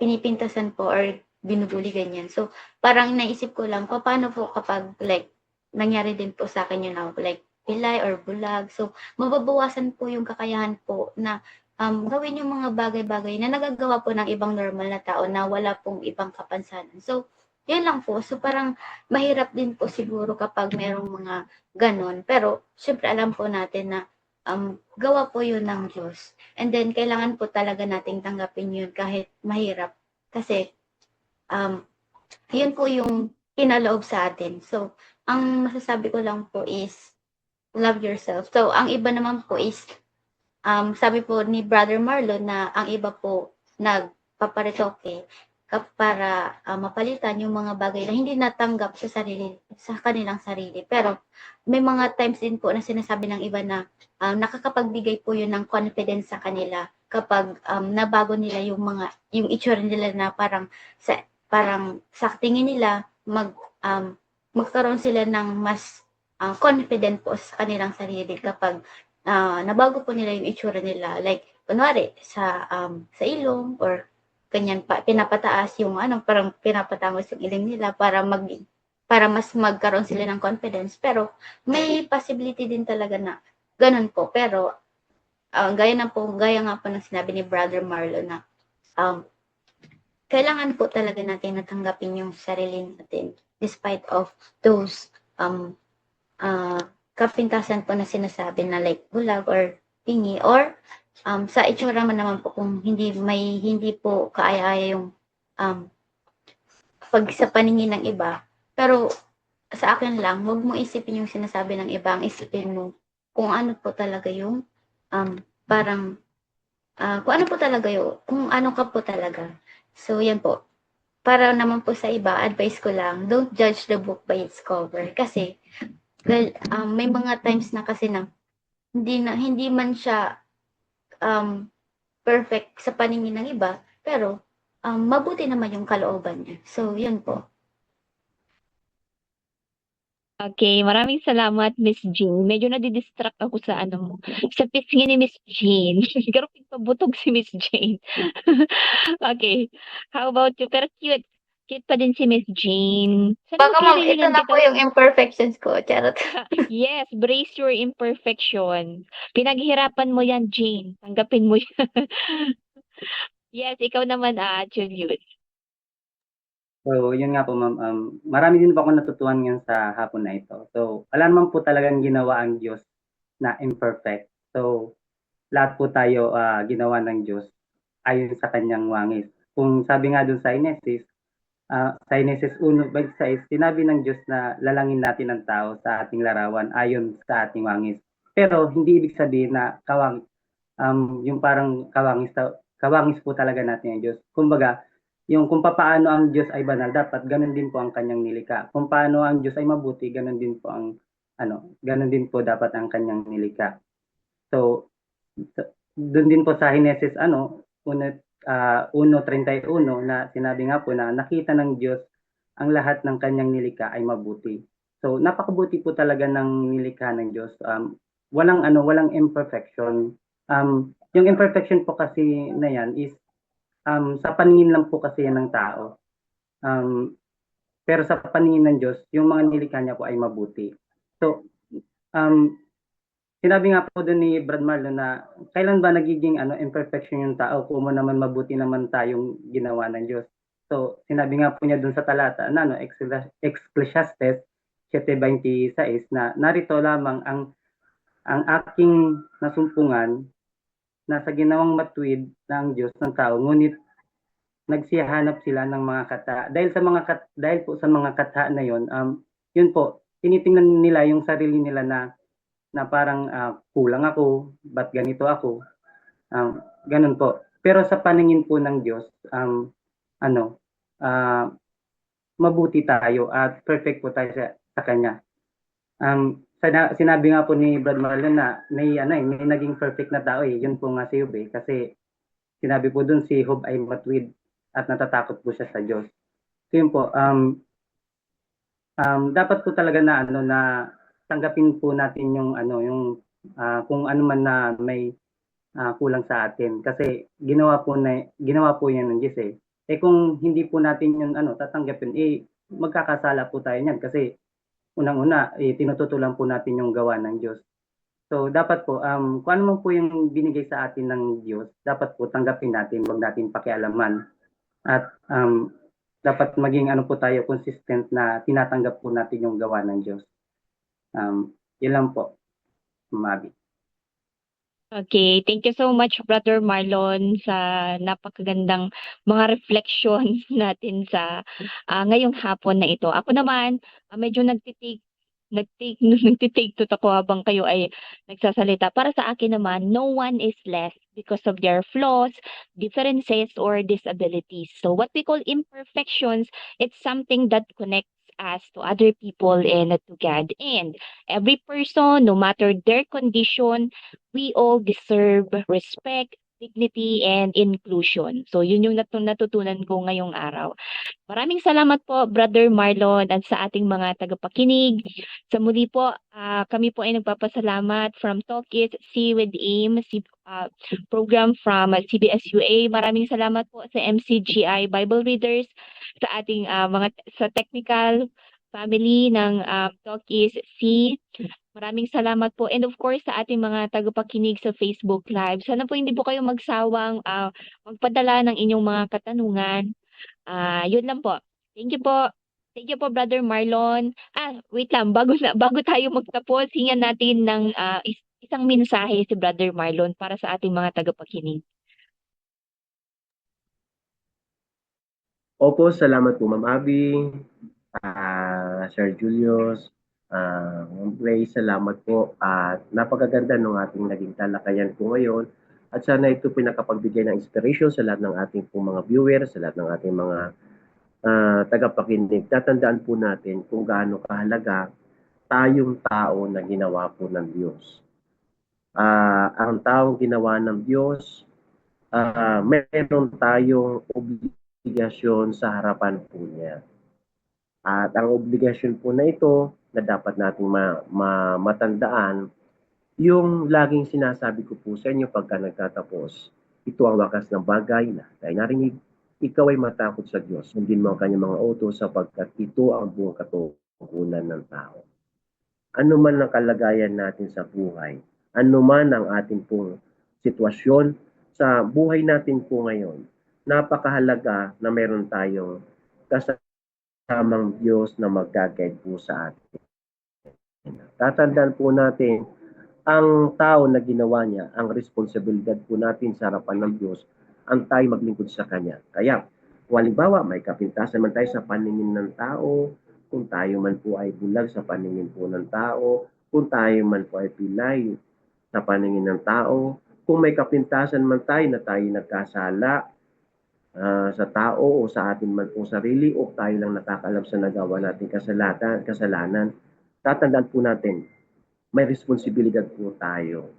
pinipintasan po or binubuli ganyan. So, parang naisip ko lang, paano po kapag like, nangyari din po sa akin yun na like, pilay or bulag. So, mababawasan po yung kakayahan po na gawin yung mga bagay-bagay na nagagawa po ng ibang normal na tao na wala pong ibang kapansanan. So, yun lang po. So, parang mahirap din po siguro kapag merong mga ganon. Pero, syempre alam po natin na gawa po yun ng Diyos. And then, kailangan po talaga nating tanggapin yun kahit mahirap. Kasi, yun po yung kinaloob sa atin. So, ang masasabi ko lang po is, love yourself. So, ang iba naman po is, sabi po ni Brother Marlon na ang iba po nagpaparetoke para mapalitan yung mga bagay na hindi natanggap sa kanilang sarili. Pero may mga times din po na sinasabi ng iba na nakakapagbigay po yun ng confidence sa kanila kapag nabago nila yung itsura nila na parang sa tingin nila magkaroon sila ng mas confident po sa kanilang sarili kapag nabago po nila yung itsura nila. Like, kunwari, sa ilong or ganyan pa, pinapataas yung parang pinapatangos yung ilong nila para mas magkaroon sila ng confidence. Pero, may possibility din talaga na ganun po. Pero, gaya nga po ng sinabi ni Brother Marlon na kailangan po talaga natin natanggapin yung sarili natin despite of those kapintasan po na sinasabi na like bulag or pingi or sa itsura man naman po kung hindi po kaaya-aya yung pag sa paningin ng iba. Pero sa akin lang, huwag mo isipin yung sinasabi ng iba, ang isipin mo kung ano po talaga yung kung ano po talaga yun, kung ano ka po talaga. So yan po. Para naman po sa iba, advice ko lang, don't judge the book by its cover. Kasi may mga times na kasi na hindi man siya perfect sa paningin ng iba, pero mabuti naman yung kalooban niya. So, yun po. Okay, maraming salamat, Miss Jean. Medyo nadidistract ako sa sa pisngi ni Miss Jean. Siguro pagpabutog si Miss Jane. Okay, how about you? Pero cute. Cute pa din si Miss Jean. Sana Baka ma'am, ito magre-reunion na po yung imperfections ko. Charot. Yes, brace your imperfection. Pinaghirapan mo yan, Jane. Tanggapin mo yan. Yes, ikaw naman, Julius. So, yun nga po ma'am, marami din po ako natutuhan ngayon sa hapon na ito. So, wala naman po talagang ginawa ang Diyos na imperfect. So, lahat po tayo ginawa ng Diyos ayon sa kanyang wangis. Kung sabi nga dun sa Genesis 1:6, sinabi ng Diyos na lalangin natin ang tao sa ating larawan ayon sa ating wangis. Pero hindi ibig sabihin na yung parang kawangis po talaga natin ang Diyos. Kumbaga, yung kung paano ang Diyos ay banal, dapat ganun din po ang kanyang nilikha. Kung paano ang Diyos ay mabuti, ganun din po dapat ang kanyang nilikha. So, doon din po sa Genesis 1:31 na sinabi nga po na nakita ng Diyos ang lahat ng kanyang nilikha ay mabuti. So, napakabuti po talaga ng nilikha ng Diyos. Walang imperfection. Yung imperfection po kasi na yan is sa paningin lang po kasi yan ng tao. pero sa paningin ng Diyos, yung mga nilikha niya po ay mabuti. So, sinabi nga po doon ni Brad Marlon na kailan ba nagiging imperfection yung tao kung naman mabuti naman tayong ginawa ng Diyos. So, sinabi nga po niya doon sa talata na Ecclesiastes 7:26 na narito lamang ang aking nasumpungan na sa ginawang matuwid ng Diyos ng tao, ngunit nagsihanap sila ng mga kata. Dahil po sa mga kata na yon, yun po, tinitingnan nila yung sarili nila na parang kulang ako, ba't ganito ako? Ganun po. Pero sa paningin po ng Diyos, mabuti tayo at perfect po tayo sa Kanya. Sinabi nga po ni Brad Marlon na may naging perfect na tao eh. Yun po nga si Job eh. Kasi sinabi po dun si Job ay matuwid at natatakot po siya sa Diyos. So yun po, dapat po talaga na tanggapin po natin yung kung ano man na may kulang sa atin kasi ginawa po yan ng Diyos eh. Kung hindi po natin yung tatanggapin, magkakasala po tayo niyan kasi unang-una tinututulan po natin yung gawa ng Diyos. So dapat po kung ano man po yung binigay sa atin ng Diyos, dapat po tanggapin natin, huwag natin pakialaman. At dapat maging po tayo consistent na tinatanggap po natin yung gawa ng Diyos. Yun lang po, Mabi. Okay, thank you so much Brother Marlon sa napakagandang mga reflections natin sa ngayong hapon na ito. Ako naman, medyo nagtitake note ako habang kayo ay nagsasalita. Para sa akin naman, no one is less because of their flaws, differences, or disabilities. So what we call imperfections, it's something that connects us to other people and to God. And every person, no matter their condition, we all deserve respect, dignity, and inclusion. So yun yung natutunan ko ngayong araw. Maraming salamat po, Brother Marlon, at sa ating mga tagapakinig. Sa muli po, kami po ay nagpapasalamat from Talk It, See with Aim, program from CBSUA. Maraming salamat po sa MCGI Bible Readers, sa ating sa technical family ng Talk Is See. Maraming salamat po. And of course, sa ating mga tagapakinig sa Facebook Live. Sana po hindi po kayo magsawang magpadala ng inyong mga katanungan. Yun lang po. Thank you po. Thank you po, Brother Marlon. Wait lang. Bago tayo magtapos, hingan natin ng isang mensahe si Brother Marlon para sa ating mga tagapakinig. Opo, salamat po Ma'am Abby, Sir Julius, Ma'am Grace, salamat po at napakaganda ng ating naging talakayan po ngayon at sana ito pinakapagbigay ng inspiration sa lahat ng ating po mga viewers, sa lahat ng ating mga tagapakinig. Tatandaan po natin kung gaano kahalaga tayong tao na ginawa po ng Diyos. Ang taong ginawa ng Diyos, meron tayong obligasyon sa harapan po niya. At ang obligasyon po na ito na dapat nating matandaan, yung laging sinasabi ko po sa inyo pagka nagtatapos, ito ang wakas ng bagay na tayo narinig, ikaw ay matakot sa Diyos, sundin mo ang kanyang mga utos sapagkat ito ang buong katugunan ng tao. Ano man ang kalagayan natin sa buhay, ano man ang ating pong sitwasyon sa buhay natin po ngayon, napakahalaga na meron tayong kasamang Diyos na mag-guide po sa atin. Tatandaan po natin, ang tao na ginawa niya, ang responsibilidad po natin sa harapan ng Diyos, ang tayo maglingkod sa Kanya. Kaya, kung halimbawa, may kapintasan man tayo sa paningin ng tao, kung tayo man po ay bulag sa paningin po ng tao, kung tayo man po ay pilay sa paningin ng tao, kung may kapintasan man tayo na tayo nagkasala sa tao o sa atin man po sarili o tayo lang nakakalam sa nagawa natin kasalanan, tatandaan po natin, may responsibilidad po tayo.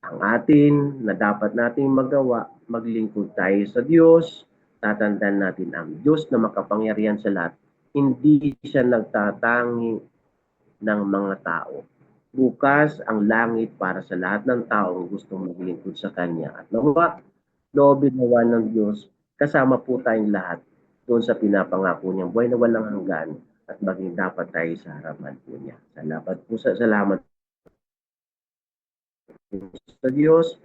Ang atin na dapat nating magawa, maglingkod tayo sa Diyos, tatandaan natin ang Diyos na makapangyarihan sa lahat. Hindi siya nagtatangi ng mga tao. Bukas ang langit para sa lahat ng taong gustong maglingkod sa Kanya. At nawa, loobin nawa ng Diyos, kasama po tayong lahat doon sa pinapangako niyang buhay na walang hanggan at maging dapat tayo sa harapan po niya. Salamat po sa Diyos.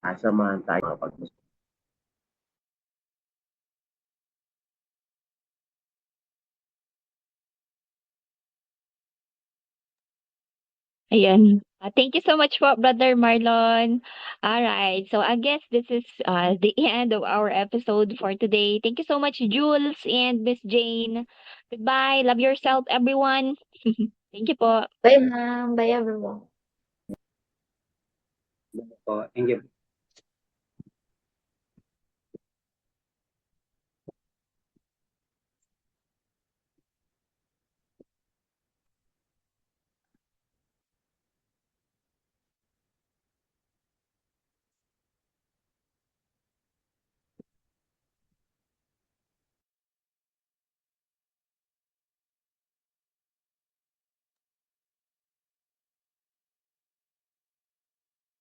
Samahan tayo mga pag-usap. Ayan. Thank you so much po, Brother Marlon. All right. So I guess this is the end of our episode for today. Thank you so much, Jules and Miss Jane. Goodbye. Love yourself, everyone. Thank you po. Bye, ma'am. Bye, everyone. Po. Thank you.